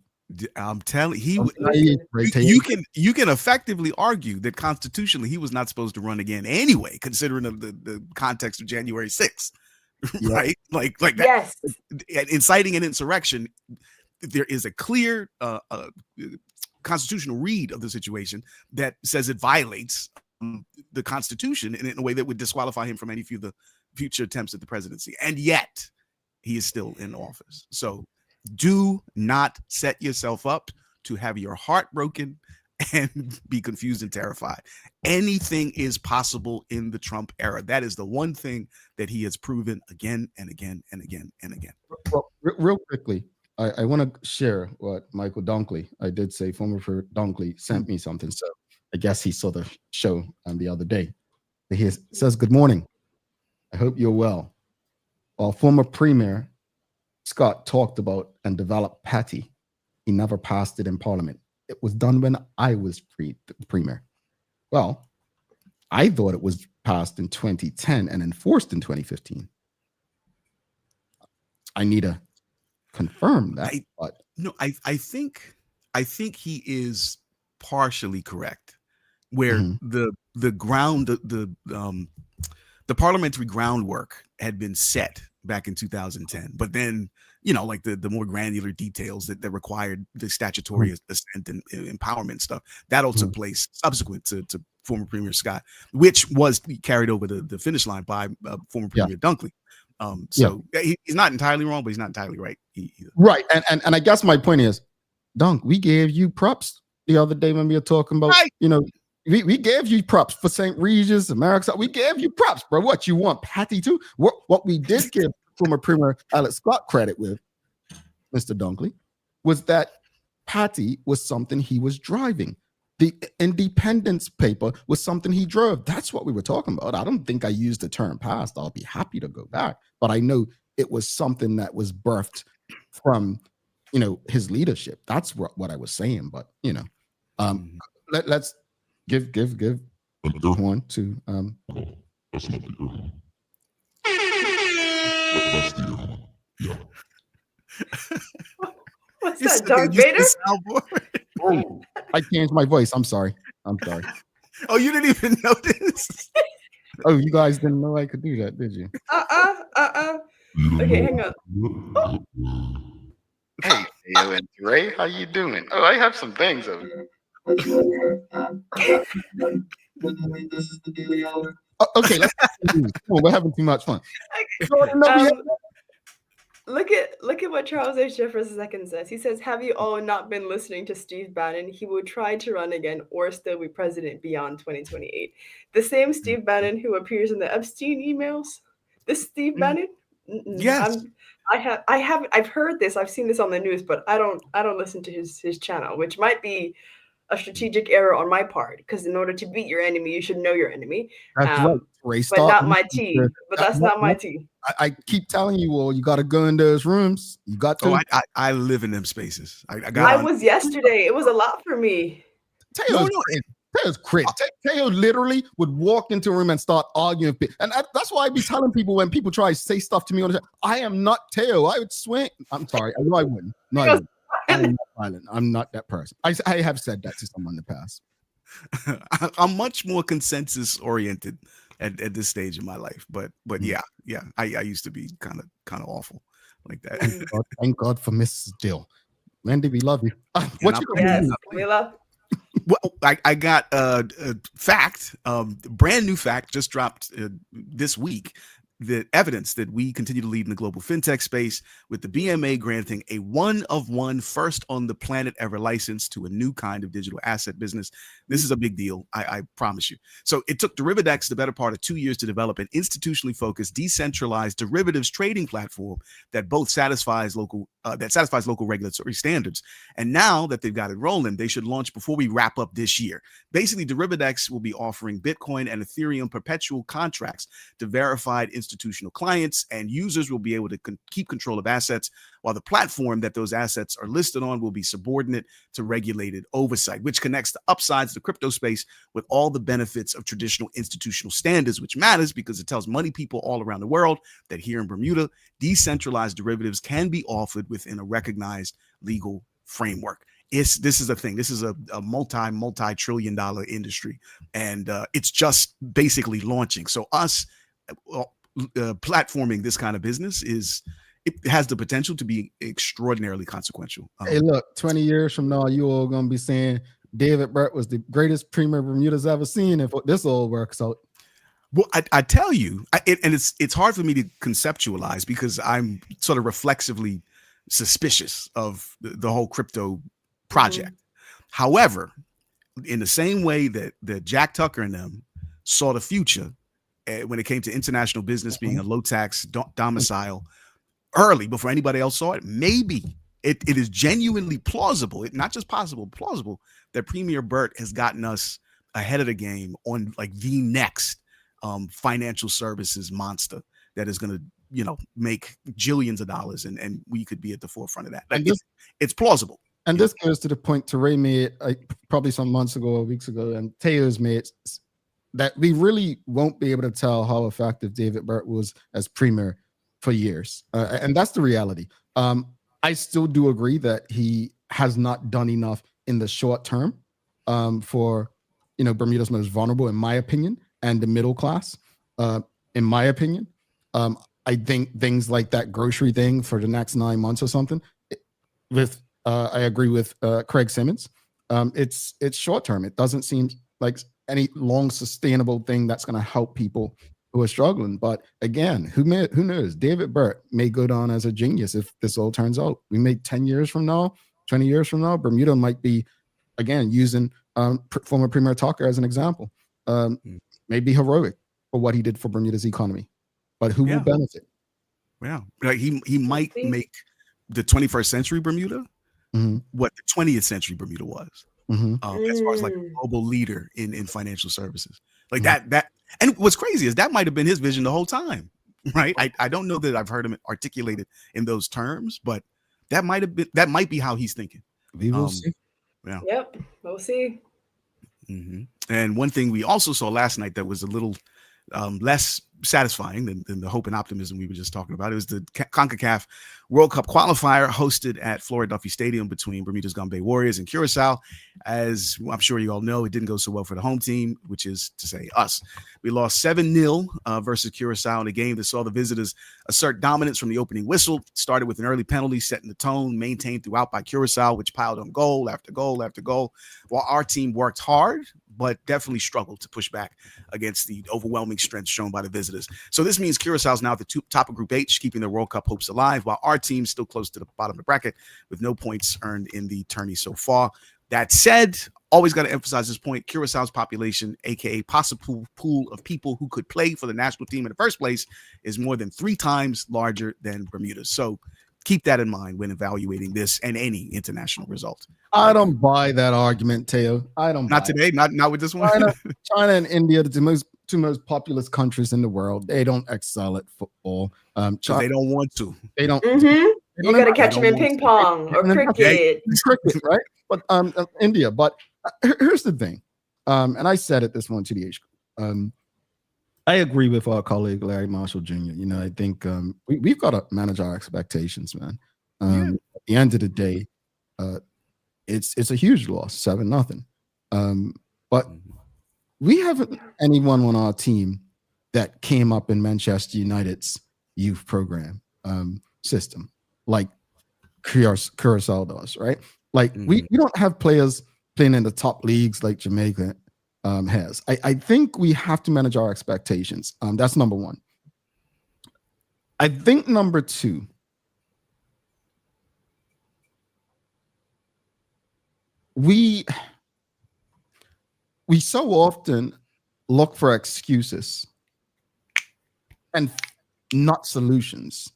I'm telling you, you can effectively argue that constitutionally he was not supposed to run again anyway, considering the context of January 6th, right? Like that. Yes. Inciting an insurrection, there is a clear constitutional read of the situation that says it violates the Constitution in a way that would disqualify him from any future attempts at the presidency. And yet he is still in office. So do not set yourself up to have your heart broken and be confused and terrified. Anything is possible in the Trump era. That is the one thing that he has proven again and again and again and again. Well, real quickly, I want to share what Michael Dunkley, I did say former Dunkley, sent me something. So I guess he saw the show the other day. He says, good morning. I hope you're well. While former Premier Scott talked about and developed Patty, he never passed it in Parliament. It was done when I was Premier. Well, I thought it was passed in 2010 and enforced in 2015. I need to confirm that. I think he is partially correct. Where the parliamentary groundwork had been set back in 2010, but then like the more granular details that required the statutory assent and empowerment stuff that all took place subsequent to former Premier Scott, which was carried over the finish line by former Premier Dunkley. He's not entirely wrong, but he's not entirely right either. Right, and I guess my point is, Dunk, we gave you props the other day when we were talking about, we gave you props for St. Regis, America. We gave you props, bro. What you want, Patty too? What we did give former Premier Alex Scott credit with, Mr. Dunkley, was that Patty was something he was driving. The independence paper was something he drove. That's what we were talking about. I don't think I used the term past. I'll be happy to go back, but I know it was something that was birthed from, his leadership. That's what I was saying. But let's give one to That's not the one. That's the other one. Yeah. What's that, Darth Vader? Oh, I changed my voice. I'm sorry. Oh, you didn't even notice? Oh, you guys didn't know I could do that, did you? Okay, hang on. Hey, Theo and Ray, how you doing? Oh, I have some things over here. Okay, let's continue. Come on, we're having too much fun. Jordan, no, we have- Look at what Charles H. Jefferson II says. He says, "Have you all not been listening to Steve Bannon? He will try to run again or still be president beyond 2028." The same Steve Bannon who appears in the Epstein emails. This Steve Bannon? Yes. I've heard this. I've seen this on the news, but I don't listen to his channel, which might be a strategic error on my part, because in order to beat your enemy, you should know your enemy. That's right. Ray, But start not my listening tea. to- But that's not my tea. I keep telling you all, you got to go in those rooms. You got to. I live in them spaces. I was yesterday. It was a lot for me. Teo's crazy. Teo literally would walk into a room and start arguing. And that's why I be telling people when people try to say stuff to me on the show, I am not Teo. I would swing. I'm sorry. I know I wouldn't. No, I wouldn't. I'm not violent. I'm not that person. I have said that to someone in the past. I'm much more consensus oriented at this stage in my life, but yeah, I used to be kind of awful like that. Thank God for Mrs. Jill. Mandy, we love you. Yes, we love. Well, I got a fact, brand new fact just dropped this week. The evidence that we continue to lead in the global fintech space, with the BMA granting a one-of-one first on the planet ever license to a new kind of digital asset business. This is a big deal, I promise you. So it took Derivadex the better part of 2 years to develop an institutionally focused, decentralized derivatives trading platform that both satisfies local regulatory standards. And now that they've got it rolling, they should launch before we wrap up this year. Basically, Derivadex will be offering Bitcoin and Ethereum perpetual contracts to verified institutional clients, and users will be able to keep control of assets, while the platform that those assets are listed on will be subordinate to regulated oversight, which connects the upsides of the crypto space with all the benefits of traditional institutional standards, which matters because it tells money people all around the world that here in Bermuda, decentralized derivatives can be offered within a recognized legal framework. This is a thing. This is a multi-trillion dollar industry, and it's just basically launching. So us platforming this kind of business it has the potential to be extraordinarily consequential. Hey, look, 20 years from now, you all gonna be saying David Burt was the greatest premier Bermuda's ever seen if this all works out. Well, I tell you, it's hard for me to conceptualize because I'm sort of reflexively suspicious of the whole crypto project. However, in the same way that Jack Tucker and them saw the future when it came to international business being a low tax domicile early before anybody else saw it, maybe it is genuinely plausible, not just possible, plausible, that Premier Burt has gotten us ahead of the game on like the next financial services monster that is going to make jillions of dollars, and we could be at the forefront of that. Like, it's plausible. And this goes to the point Teray made probably some months ago or weeks ago, and Teo's made, that we really won't be able to tell how effective David Burt was as premier for years. And that's the reality. I still do agree that he has not done enough in the short term for Bermuda's most vulnerable, in my opinion, and the middle class, in my opinion. I think things like that grocery thing for the next 9 months or something, I agree with Craig Simmons. It's short term. It doesn't seem like any long sustainable thing that's going to help people who are struggling. But again, who knows? David Burt may go down as a genius if this all turns out. We may 10 years from now, 20 years from now, Bermuda might be, again, using former Premier Tucker as an example. Maybe heroic for what he did for Bermuda's economy. But who will benefit? Yeah, like he might make the 21st century Bermuda what the 20th century Bermuda was. As far as like a global leader in financial services, like that. And what's crazy is that might have been his vision the whole time, right? I don't know that I've heard him articulate it in those terms, but that might be how he's thinking. We will see. Yeah. Yep, we'll see. And one thing we also saw last night that was a little less satisfying than the hope and optimism we were just talking about. It was the CONCACAF World Cup qualifier hosted at Florida Duffy Stadium between Bermuda's Gambay Warriors and Curacao. As I'm sure you all know, it didn't go so well for the home team, which is to say us. We lost 7-0 versus Curacao in a game that saw the visitors assert dominance from the opening whistle. Started with an early penalty, setting the tone, maintained throughout by Curacao, which piled on goal after goal after goal, while our team worked hard, but definitely struggled to push back against the overwhelming strength shown by the visitors. So this means Curacao is now at the top of Group H, keeping their World Cup hopes alive, while our team's still close to the bottom of the bracket with no points earned in the tourney so far. That said, always got to emphasize this point, Curaçao's population, aka possible pool of people who could play for the national team in the first place, is more than 3 times larger than Bermuda. So keep that in mind when evaluating this and any international result. I don't buy that argument, Teo. I don't. Not today. Not with this one. China and India, the two most populous countries in the world, they don't excel at football. China, they don't want to. They don't. You got to catch them in ping pong or cricket. Cricket, right? But India. But here's the thing, and I said it this one to the age group. I agree with our colleague Larry Marshall Jr. You know, I think we've got to manage our expectations, man. At the end of the day, it's a huge loss, 7-0. But we haven't anyone on our team that came up in Manchester United's youth program system like Curacao does, right? Like we don't have players playing in the top leagues like Jamaica has. I think we have to manage our expectations. That's number one. I think number two, we so often look for excuses and not solutions.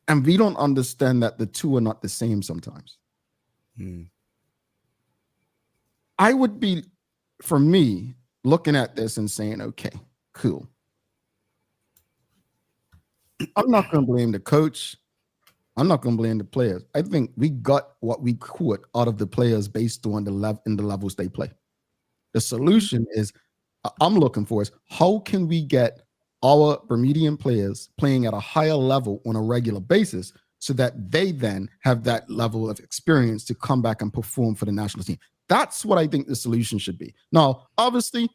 And we don't understand that the two are not the same sometimes. I would be, for me, looking at this and saying, okay, cool. I'm not going to blame the coach. I'm not going to blame the players. I think we got what we could out of the players based on the levels they play. The solution is, I'm looking for is, how can we get our Bermudian players playing at a higher level on a regular basis so that they then have that level of experience to come back and perform for the national team? That's what I think the solution should be. Now, obviously,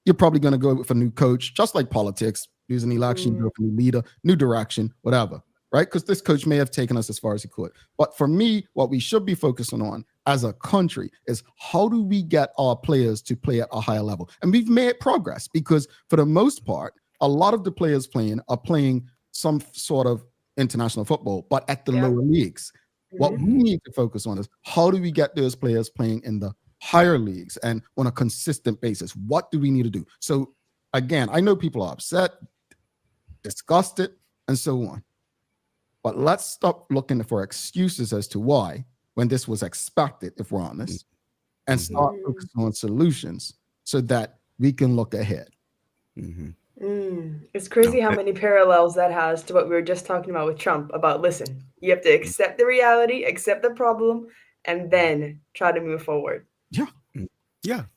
you're probably going to go with a new coach, just like politics. There's an election, go for a new leader, new direction, whatever, right? Because this coach may have taken us as far as he could. But for me, what we should be focusing on as a country is, how do we get our players to play at a higher level? And we've made progress because for the most part, a lot of the players are playing some sort of international football, but at the lower leagues. What we need to focus on is, how do we get those players playing in the higher leagues and on a consistent basis? What do we need to do? So again, I know people are upset, disgusted, and so on. But let's stop looking for excuses as to why, when this was expected, if we're honest, and start focusing on solutions so that we can look ahead. It's crazy how many parallels that has to what we were just talking about with Trump about, listen, you have to accept the reality, accept the problem, and then try to move forward. Yeah.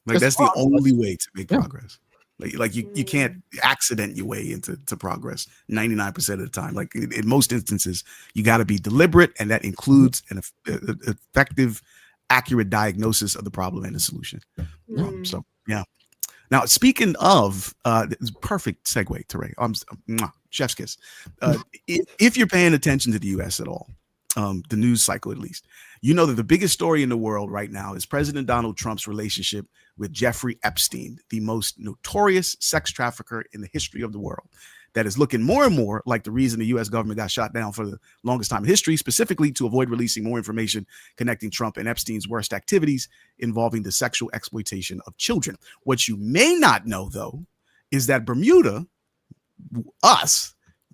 Like that's the only way to make progress. Like you can't accident your way into progress 99% of the time. Like in most instances, you got to be deliberate, and that includes an effective, accurate diagnosis of the problem and the solution. So yeah. Now, speaking of, perfect segue, Teray. Chef's kiss. If you're paying attention to the U.S. at all, the news cycle at least, you know that the biggest story in the world right now is President Donald Trump's relationship with Jeffrey Epstein, the most notorious sex trafficker in the history of the world. That is looking more and more like the reason the U.S. government got shot down for the longest time in history, specifically to avoid releasing more information connecting Trump and Epstein's worst activities involving the sexual exploitation of children. What you may not know, though, is that Bermuda,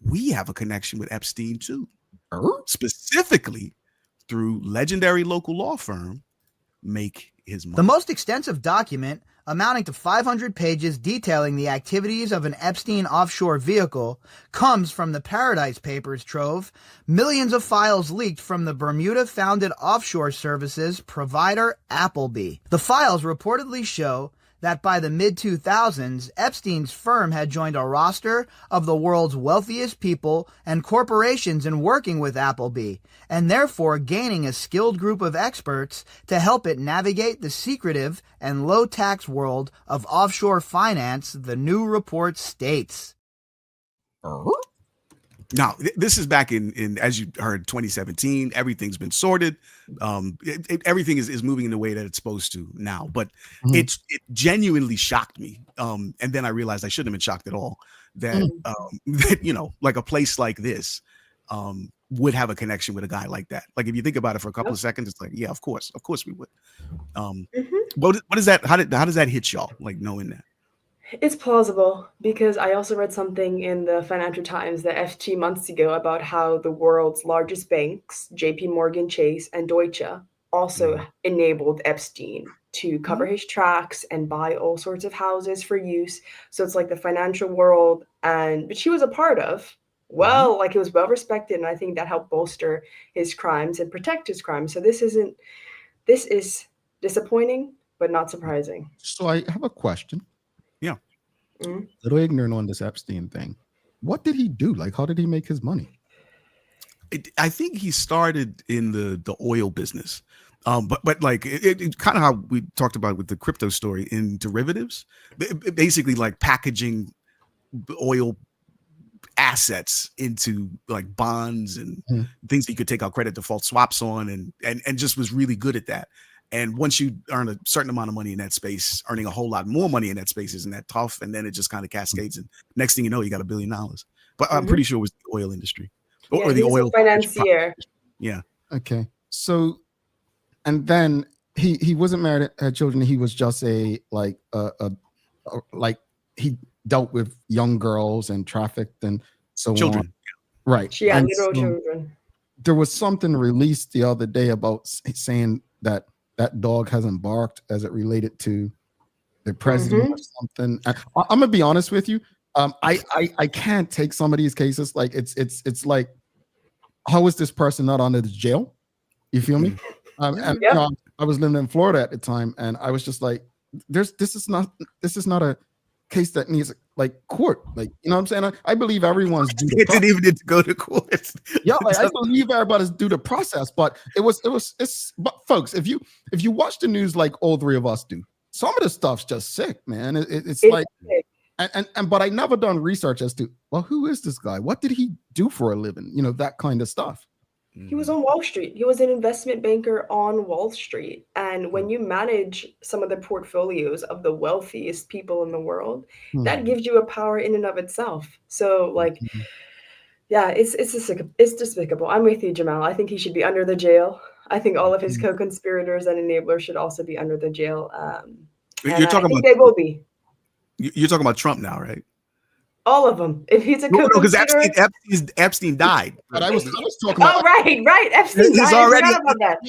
we have a connection with Epstein, too. Specifically through legendary local law firm Make His Money. The most extensive document, amounting to 500 pages detailing the activities of an Epstein offshore vehicle, comes from the Paradise Papers trove, millions of files leaked from the Bermuda-founded offshore services provider Appleby. The files reportedly show that by the mid-2000s, Epstein's firm had joined a roster of the world's wealthiest people and corporations in working with Appleby, and therefore gaining a skilled group of experts to help it navigate the secretive and low-tax world of offshore finance, the new report states. Now, this is back in as you heard, 2017. Everything's been sorted. Everything is moving in the way that it's supposed to now. But it genuinely shocked me. And then I realized I shouldn't have been shocked at all that, that like a place like this would have a connection with a guy like that. Like if you think about it for a couple of seconds, it's like, yeah, of course we would. What is that? How does that hit y'all? Like knowing that? It's plausible because I also read something in the Financial Times, the FT months ago, about how the world's largest banks, JP Morgan Chase and Deutsche, also enabled Epstein to cover his tracks and buy all sorts of houses for use. So it's like the financial world, but she was a part of, like it was well respected, and I think that helped bolster his crimes and protect his crimes. So this is disappointing, but not surprising. So I have a question. Yeah. Little ignorant on this Epstein thing. What did he do? Like, how did he make his money? I think he started in the oil business. But like it kind of how we talked about with the crypto story in derivatives, basically like packaging oil assets into like bonds and things that you could take out credit default swaps on and just was really good at that. And once you earn a certain amount of money in that space, earning a whole lot more money in that space isn't that tough. And then it just kind of cascades. And next thing you know, you got $1 billion. But I'm pretty sure it was the oil industry or the oil financier. Yeah. Okay. So, and then he wasn't married, had children. He was just like he dealt with young girls and trafficked and so children. on. Right. She had little so children. There was something released the other day about saying that dog hasn't barked as it related to the president or something. I'm gonna be honest with you. I can't take some of these cases. Like it's like, how is this person not under the jail? You feel me? And I was living in Florida at the time, and I was just like, this is not a case that needs like court. Like, you know what I'm saying? I believe everyone's due it didn't even need to go to court. Yeah, like, I believe everybody's due the process, but but folks, if you watch the news like all three of us do, some of the stuff's just sick, man. It's like sick. And but I never done research as to, well, who is this guy? What did he do for a living? You know, that kind of stuff. He was on Wall Street. He was an investment banker on Wall Street. And when you manage some of the portfolios of the wealthiest people in the world, that gives you a power in and of itself. So like, yeah, it's despicable. I'm with you, Jamal. I think he should be under the jail. I think all of his co-conspirators and enablers should also be under the jail. You're talking about, they will be. You're talking about Trump now, right? All of them. If he's a because Epstein died. But I was talking about. Oh, right. Epstein died. Already. About that.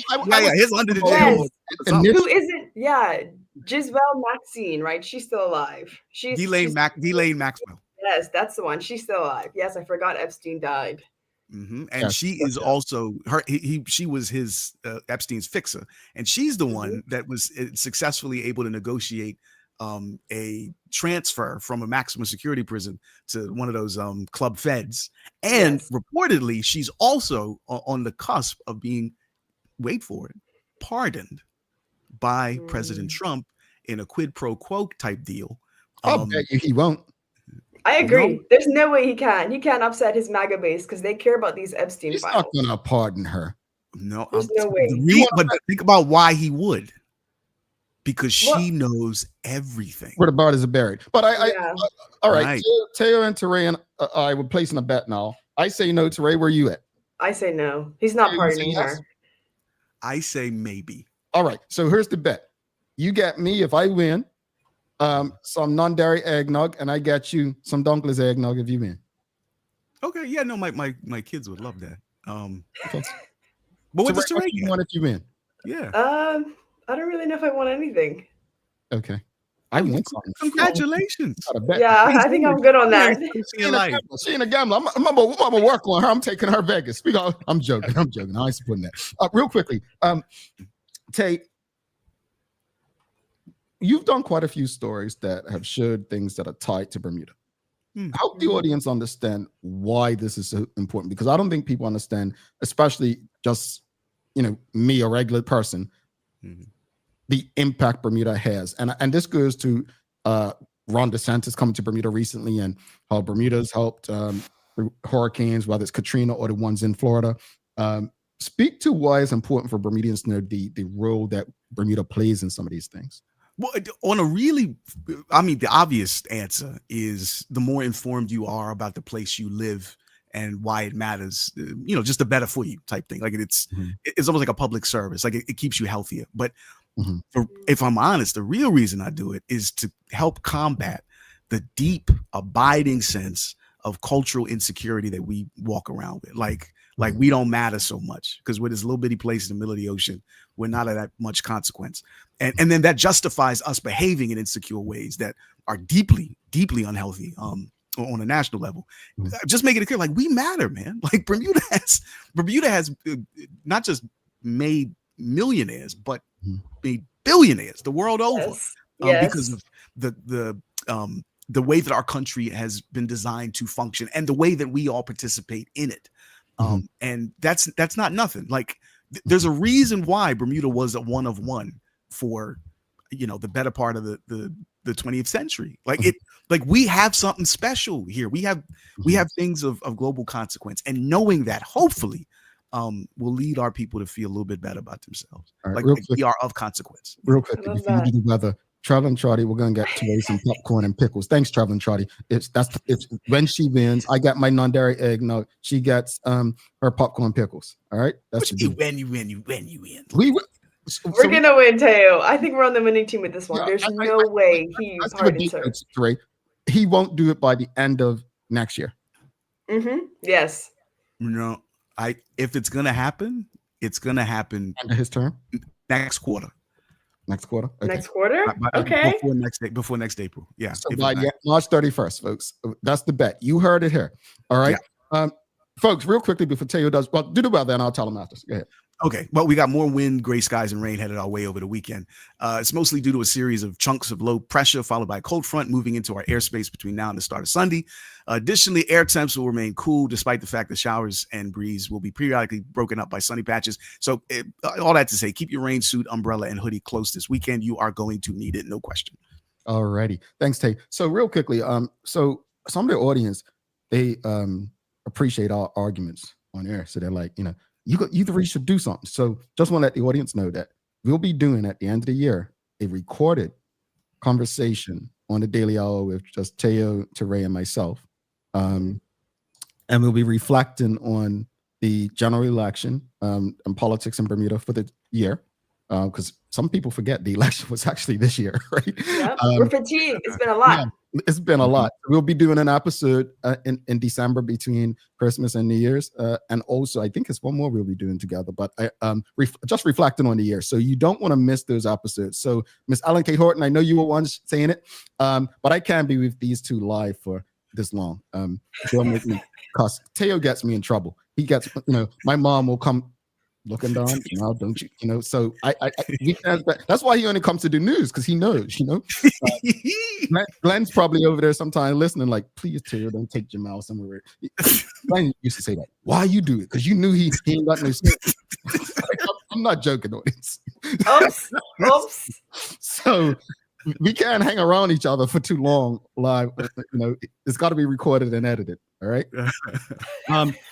He's under the jail. Who isn't? Yeah, Giselle Maxine, right? She's still alive. Ghislaine Maxwell. Yes, that's the one. She's still alive. Yes, I forgot Epstein died. And she is also she was his Epstein's fixer, and she's the one that was successfully able to negotiate a transfer from a maximum security prison to one of those club feds. And reportedly, she's also on the cusp of being, wait for it, pardoned by President Trump in a quid pro quo type deal. I'll bet you he won't. I agree. No. There's no way he can. He can't upset his MAGA base because they care about these Epstein He's files. not going to pardon her. No, there's no way. But think about why he would. Because she knows everything. Where the bodies are buried. But all right. Teo and Teray and I were placing a bet now. I say no. Teray, where you at? I say no. He's not pardoning her. I say maybe. All right. So here's the bet. You get me if I win some non-dairy eggnog, and I get you some Dunkley's eggnog if you win. Okay. Yeah. No, my kids would love that. But what does Teray get? If you win? Yeah. I don't really know if I want anything. Okay. I want something. Congratulations. Yeah, I think I'm good on that. She ain't a gambler. I'm gonna work on her. I'm taking her Vegas. I'm joking. I ain't supporting that. Real quickly, Tay, you've done quite a few stories that have showed things that are tied to Bermuda. Help the audience understand why this is so important, because I don't think people understand, especially just me, a regular person, the impact Bermuda has. And this goes to Ron DeSantis coming to Bermuda recently, and how Bermuda's helped through hurricanes, whether it's Katrina or the ones in Florida. Speak to why it's important for Bermudians to know the role that Bermuda plays in some of these things. Well, the obvious answer is the more informed you are about the place you live and why it matters, just the better for you type thing. Like it's almost like a public service. Like it keeps you healthier. But if I'm honest, the real reason I do it is to help combat the deep, abiding sense of cultural insecurity that we walk around with. Like we don't matter so much because we're this little bitty place in the middle of the ocean. We're not of that much consequence. And then that justifies us behaving in insecure ways that are deeply, deeply unhealthy on a national level. Just making it clear, like we matter, man. Like Bermuda has not just made millionaires, but made billionaires the world over. Because of the way that our country has been designed to function and the way that we all participate in it. And that's not nothing. Like there's a reason why Bermuda was a one of one for, the better part of the 20th century. Like we have something special here. We have things of global consequence, and knowing that hopefully will lead our people to feel a little bit better about themselves. Right, like we are of consequence. Real quick, before you do the weather, Traveling Trotty, we're gonna get to some popcorn and pickles. Thanks, Traveling Trotty. It's when she wins, I got my non-dairy egg. No, she gets her popcorn pickles. All right, that's when you win. We're gonna win, Teo. I think we're on the winning team with this one. There's no way he pardons her. He won't do it by the end of next year. Yes. No, if it's gonna happen, it's gonna happen under his term next quarter. Next quarter. Okay. Next quarter. Okay. Before next April. Yeah. So by March 31st, folks. That's the bet. You heard it here. All right. Yeah. Folks, real quickly before Teo does, well, do the weather and I'll tell them after. Go ahead. Okay. Well, we got more wind, gray skies, and rain headed our way over the weekend. It's mostly due to a series of chunks of low pressure followed by a cold front moving into our airspace between now and the start of Sunday. Additionally, air temps will remain cool despite the fact that showers and breeze will be periodically broken up by sunny patches. So all that to say, keep your rain suit, umbrella, and hoodie close this weekend. You are going to need it, no question. All righty. Thanks, Tay. So real quickly, so some of the audience, they appreciate our arguments on air. So they're like, you three should do something. So just want to let the audience know that we'll be doing at the end of the year a recorded conversation on the Daily Hour with just Teo, Teray, and myself. And we'll be reflecting on the general election and politics in Bermuda for the year. Because some people forget the election was actually this year, right? Yep. We're fatigued. It's been a lot. Yeah, it's been a lot. We'll be doing an episode in December between Christmas and New Year's. And also, I think it's one more we'll be doing together. But just reflecting on the year. So you don't want to miss those episodes. So Miss Ellen K. Horton, I know you were once saying it, but I can't be with these two live for this long. They'll make me, because Teo gets me in trouble. He gets, my mom will come looking down, don't you? So we can't, that's why he only comes to do news, because he knows, Glenn's probably over there sometime listening, like, please, Teo, don't take Jamal somewhere. Glenn used to say that. Why you do it? Because you knew he ain't got no sense. I'm not joking, audience. Oops. So we can't hang around each other for too long live. It's got to be recorded and edited. All right.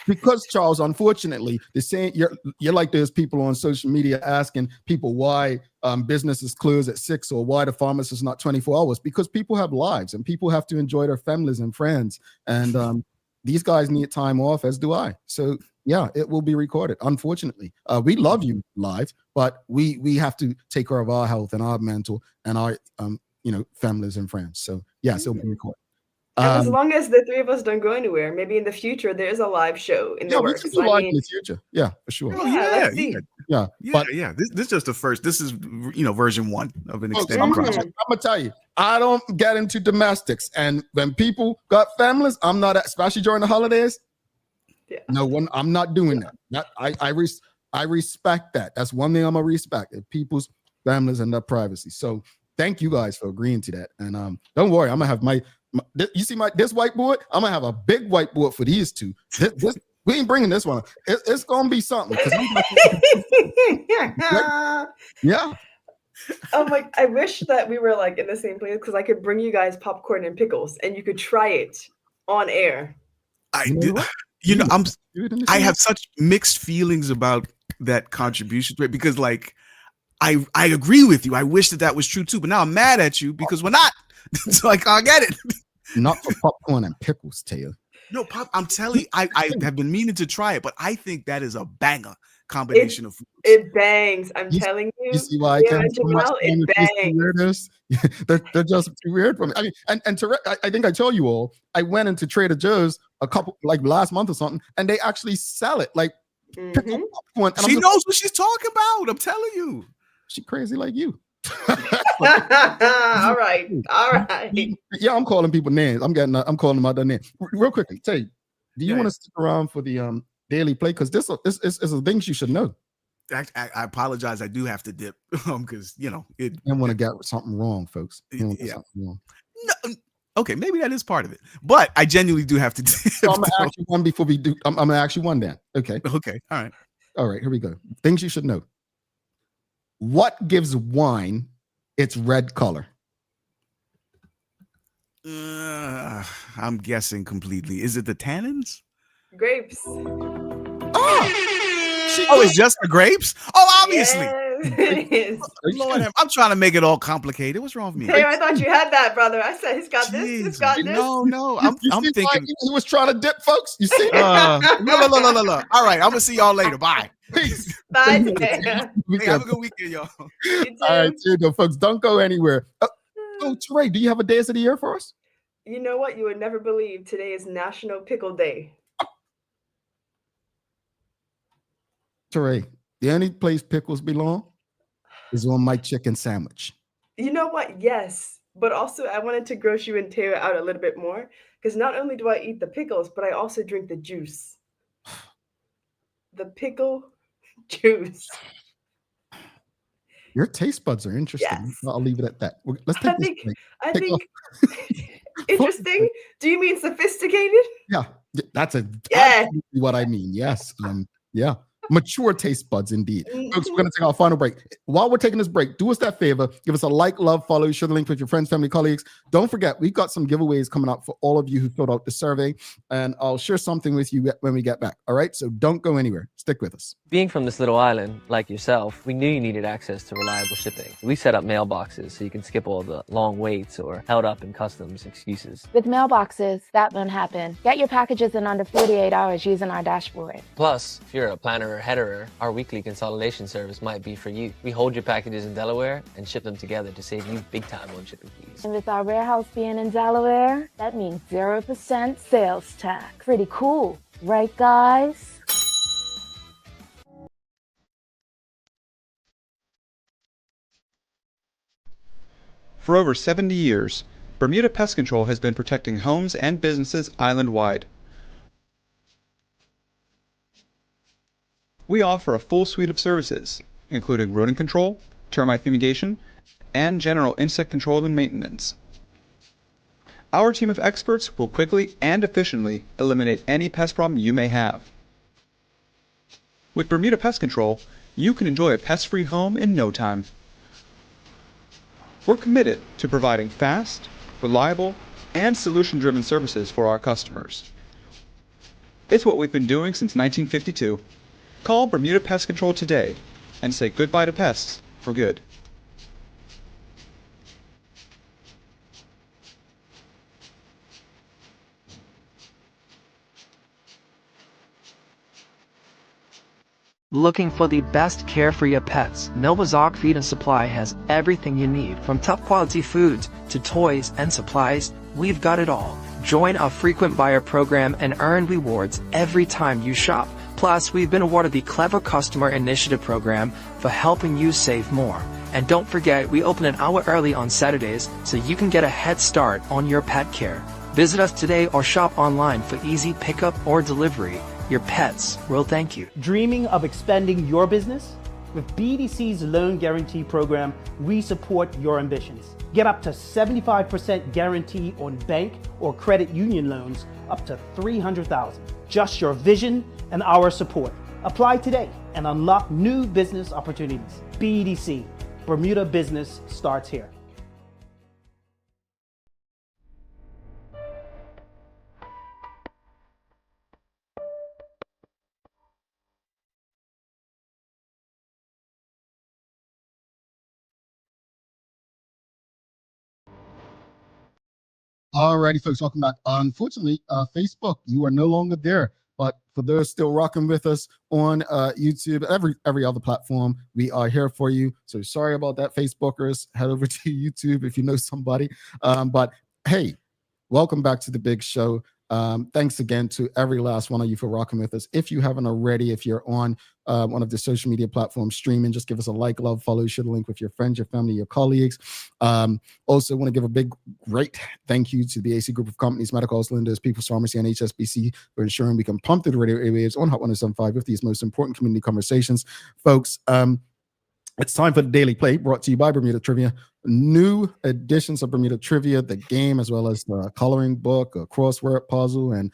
Because Charles, unfortunately, they're saying you're like those people on social media asking people why businesses close at 6 or why the pharmacy is not 24 hours, because people have lives and people have to enjoy their families and friends. And these guys need time off, as do I. So yeah, it will be recorded. Unfortunately, we love you live, but we have to take care of our health and our mental and our families and friends. So yes, it'll be recorded. And as long as the three of us don't go anywhere, maybe in the future there's a live show in the works. We can do live in the future. Yeah, for sure. Yeah. This is just the first. This is version 1 of an extended project. I'm gonna tell you, I don't get into domestics, and when people got families, I'm not, especially during the holidays. Yeah. No one, I'm not doing that. I respect that. That's one thing I'm gonna respect, people's families and their privacy. So thank you guys for agreeing to that. And don't worry, I'm gonna have you see this whiteboard? I'm gonna have a big whiteboard for these two. We ain't bringing this one. It's gonna be something. Yeah. I wish that we were like in the same place because I could bring you guys popcorn and pickles and you could try it on air. I have such mixed feelings about that contribution because like I agree with you. I wish that was true too, but now I'm mad at you because we're not. So I can't get it. Not for popcorn and pickles, Taylor. No, I'm telling you, I have been meaning to try it, but I think that is a banger combination of foods. It bangs. I'm telling you. You see why I can't so much weirdness? They're just too weird for me. I mean, and I think I told you all, I went into Trader Joe's last month or something, and they actually sell it like pickle popcorn. And she knows what she's talking about. I'm telling you. She crazy like you. All right. Yeah, I'm calling people names. I'm calling them out their names. Real quickly, Tay, do you want to stick around for the daily play? Because this is a things you should know. I apologize. I do have to dip because I don't want to get something wrong, folks. Yeah. Wrong. No, okay, maybe that is part of it, but I genuinely do have to dip. So I'm gonna ask you one before we do. I'm gonna ask you one then. Okay. Okay. All right. Here we go. Things you should know. What gives wine its red color? I'm guessing completely. Is it the tannins? Grapes. It's just the grapes? Oh, obviously. Yes. Lord, I'm trying to make it all complicated. What's wrong with me? Hey, I thought you had that, brother. I said he's got this. He's got this. No. I'm thinking he was trying to dip, folks. You see? No. All right, I'm gonna see y'all later. Bye. Peace. Bye. Hey, have a good weekend, y'all. All right, here you go, folks. Don't go anywhere. Trey, do you have a days of the year for us? You know what? You would never believe today is National Pickle Day. Trey, the only place pickles belong is on my chicken sandwich. You know what? Yes. But also, I wanted to gross you and Taylor out a little bit more because not only do I eat the pickles, but I also drink the juice. The pickle juice. Your taste buds are interesting. Yes. I'll leave it at that. Let's take I think interesting. Do you mean sophisticated? Yeah, that's absolutely what I mean. Yes. Yeah. Mature taste buds indeed. Folks, we're going to take our final break. While we're taking this break, do us that favor. Give us a like, love, follow, share the link with your friends, family, colleagues. Don't forget, we've got some giveaways coming up for all of you who filled out the survey, and I'll share something with you when we get back. All right? So don't go anywhere. Stick with us. Being from this little island, like yourself, we knew you needed access to reliable shipping. We set up mailboxes so you can skip all the long waits or held up in customs excuses. With mailboxes, that won't happen. Get your packages in under 48 hours using our dashboard. Plus, if you're a planner or headerer, our weekly consolidation service might be for you. We hold your packages in Delaware and ship them together to save you big time on shipping fees. And with our warehouse being in Delaware, that means 0% sales tax. Pretty cool, right guys? For over 70 years, Bermuda Pest Control has been protecting homes and businesses island-wide. We offer a full suite of services, including rodent control, termite fumigation, and general insect control and maintenance. Our team of experts will quickly and efficiently eliminate any pest problem you may have. With Bermuda Pest Control, you can enjoy a pest-free home in no time. We're committed to providing fast, reliable, and solution-driven services for our customers. It's what we've been doing since 1952. Call Bermuda Pest Control today and say goodbye to pests for good. Looking for the best care for your pets? Novazog Feed and Supply has everything you need, from top quality foods to toys and supplies. We've got it all. Join our frequent buyer program and earn rewards every time you shop. Plus, we've been awarded the Clever Customer Initiative program for helping you save more. And don't forget, we open an hour early on Saturdays so you can get a head start on your pet care. Visit us today or shop online for easy pickup or delivery. Your pets will thank you. Dreaming of expanding your business? With BDC's loan guarantee program, we support your ambitions. Get up to 75% guarantee on bank or credit union loans up to $300,000. Just your vision and our support. Apply today and unlock new business opportunities. BDC, Bermuda business starts here. Alrighty, folks, welcome back. Unfortunately, Facebook, you are no longer there. But for those still rocking with us on YouTube, every other platform, we are here for you. So sorry about that, Facebookers. Head over to YouTube if you know somebody. But hey, welcome back to the big show. Thanks again to every last one of you for rocking with us. If you haven't already, if you're on one of the social media platforms streaming, just give us a like, love, follow, share the link with your friends, your family, your colleagues. Also want to give a big, great thank you to the AC Group of Companies, Medical House Lenders, People's Pharmacy, and HSBC for ensuring we can pump through the radio airwaves on Hot 107.5 with these most important community conversations. Folks, it's time for the Daily Play, brought to you by Bermuda Trivia. New editions of Bermuda Trivia, the game, as well as the coloring book, a crossword puzzle, and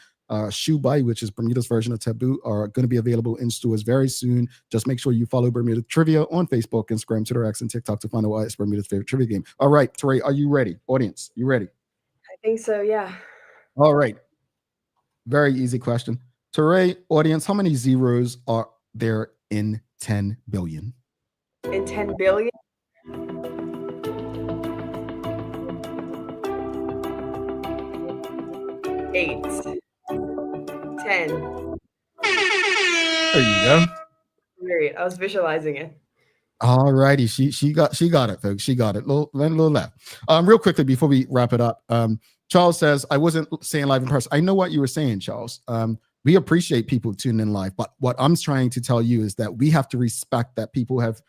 Shoe Bite, which is Bermuda's version of Taboo, are going to be available in stores very soon. Just make sure you follow Bermuda Trivia on Facebook, Instagram, Twitter, X, and TikTok to find out why it's Bermuda's favorite trivia game. All right, Teray, are you ready? Audience, you ready? I think so, yeah. All right. Very easy question. Teray, audience, how many zeros are there in 10 billion? In 10 billion? Eight. 10. There you go. Great. I was visualizing it. All righty. She got it, folks. She got it. Little left. Real quickly before we wrap it up. Charles says, I wasn't saying live in person. I know what you were saying, Charles. We appreciate people tuning in live, but what I'm trying to tell you is that we have to respect that people have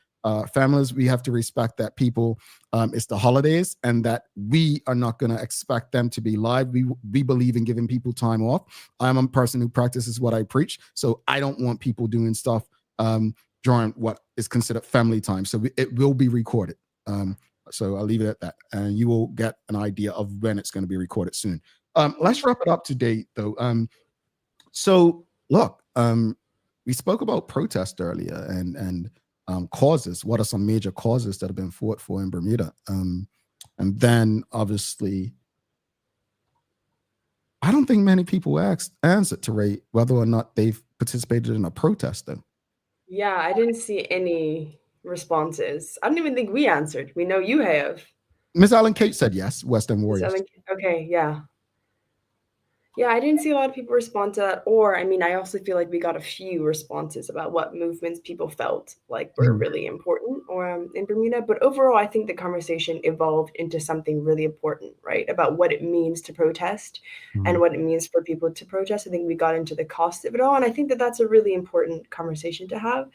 families. We have to respect that people, it's the holidays, and that we are not going to expect them to be live. We believe in giving people time off. I'm a person who practices what I preach, so I don't want people doing stuff during what is considered family time. So it will be recorded. So I'll leave it at that, and you will get an idea of when it's going to be recorded soon. Let's wrap it up today, though. So look, we spoke about protest earlier and causes. What are some major causes that have been fought for in Bermuda? And then obviously, I don't think many people answered to rate whether or not they've participated in a protest though. Yeah, I didn't see any responses. I don't even think we answered. We know you have. Miss Allen Kate said yes, West End Warriors. Okay, yeah. Yeah, I didn't see a lot of people respond to that. Or, I mean, I also feel like we got a few responses about what movements people felt like were really important or in Bermuda. But overall, I think the conversation evolved into something really important, right? About what it means to protest and what it means for people to protest. I think we got into the cost of it all. And I think that that's a really important conversation to have,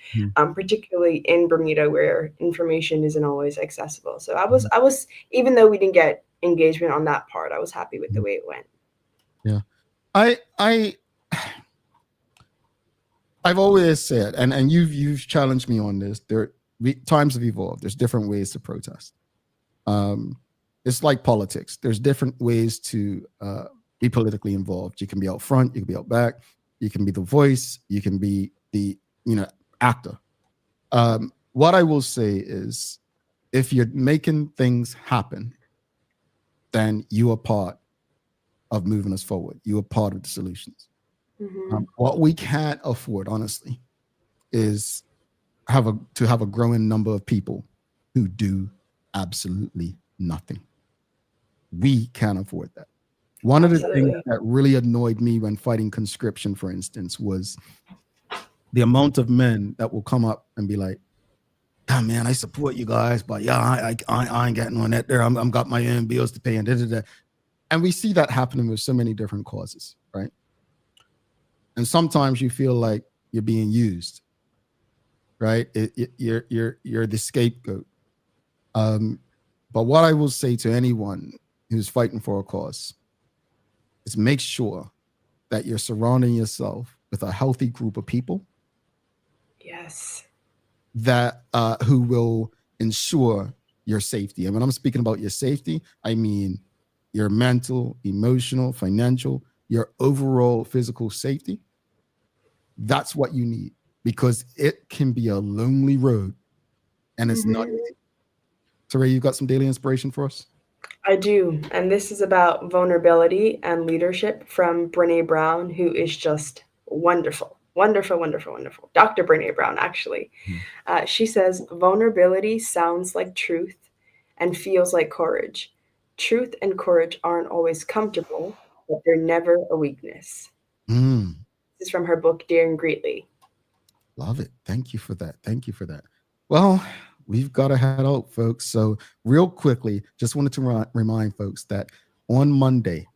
particularly in Bermuda where information isn't always accessible. So I was, even though we didn't get engagement on that part, I was happy with the way it went. Yeah. I've always said, and you've challenged me on this. Times have evolved. There's different ways to protest. It's like politics. There's different ways to be politically involved. You can be out front, you can be out back, you can be the voice, you can be the actor. What I will say is, if you're making things happen, then you are part of moving us forward. You are part of the solutions. What we can't afford, honestly, is to have a growing number of people who do absolutely nothing. We can't afford that. One of the things that really annoyed me when fighting conscription, for instance, was the amount of men that will come up and be like, "Oh man, I support you guys, but yeah, I ain't getting on that there. I'm got my own bills to pay and da-da-da." And we see that happening with so many different causes, right? And sometimes you feel like you're being used, right? You're the scapegoat. But what I will say to anyone who's fighting for a cause is make sure that you're surrounding yourself with a healthy group of people. Yes. that who will ensure your safety. And when I'm speaking about your safety, I mean your mental, emotional, financial, your overall physical safety. That's what you need, because it can be a lonely road and it's not easy. Teray, you got some daily inspiration for us? I do. And this is about vulnerability and leadership from Brene Brown, who is just wonderful. Wonderful, wonderful, wonderful. Dr. Brene Brown, actually. She says, vulnerability sounds like truth and feels like courage. Truth and courage aren't always comfortable, but they're never a weakness. Mm. This is from her book, Dear and Greatly. Love it. Thank you for that. Thank you for that. Well, we've got to head out, folks. So real quickly, just wanted to remind folks that on Monday,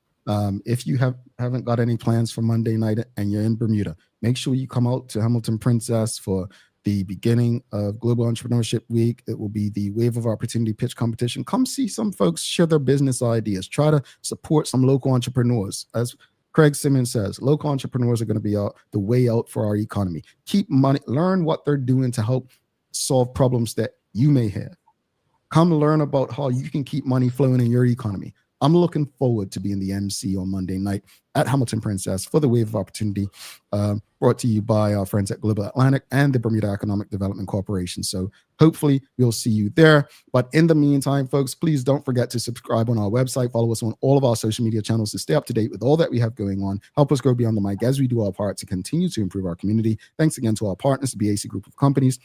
if you haven't got any plans for Monday night and you're in Bermuda, make sure you come out to Hamilton Princess for the beginning of Global Entrepreneurship Week. It will be the Wave of Opportunity pitch competition. Come see some folks share their business ideas. Try to support some local entrepreneurs. As Craig Simmons says, local entrepreneurs are going to be the way out for our economy. Keep money, learn what they're doing to help solve problems that you may have. Come learn about how you can keep money flowing in your economy. I'm looking forward to being the MC on Monday night at Hamilton Princess for the Wave of Opportunity, brought to you by our friends at Global Atlantic and the Bermuda Economic Development Corporation. So hopefully we'll see you there. But in the meantime, folks, please don't forget to subscribe on our website. Follow us on all of our social media channels to stay up to date with all that we have going on. Help us grow beyond the mic as we do our part to continue to improve our community. Thanks again to our partners, the BAC Group of Companies,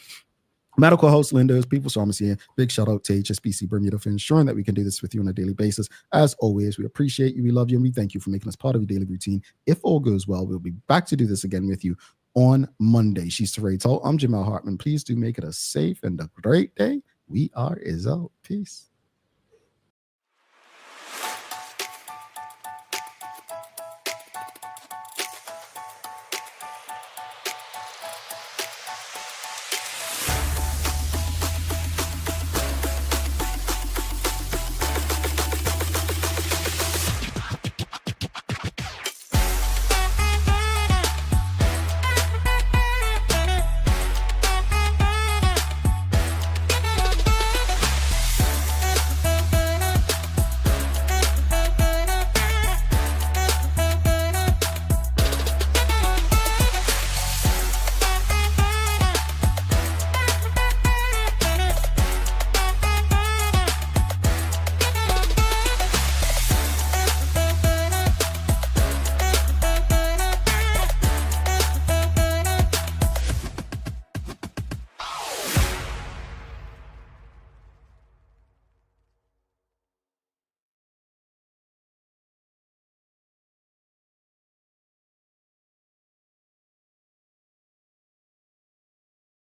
medical host Lindo's People's Pharmacy. Big shout out to HSBC Bermuda for ensuring that we can do this with you on a daily basis. As always, we appreciate you, we love you, and we thank you for making us part of your daily routine. If all goes well, we'll be back to do this again with you on Monday. She's Teray Toll. I'm Jamel Hartman. Please do make it a safe and a great day. We are out. Peace.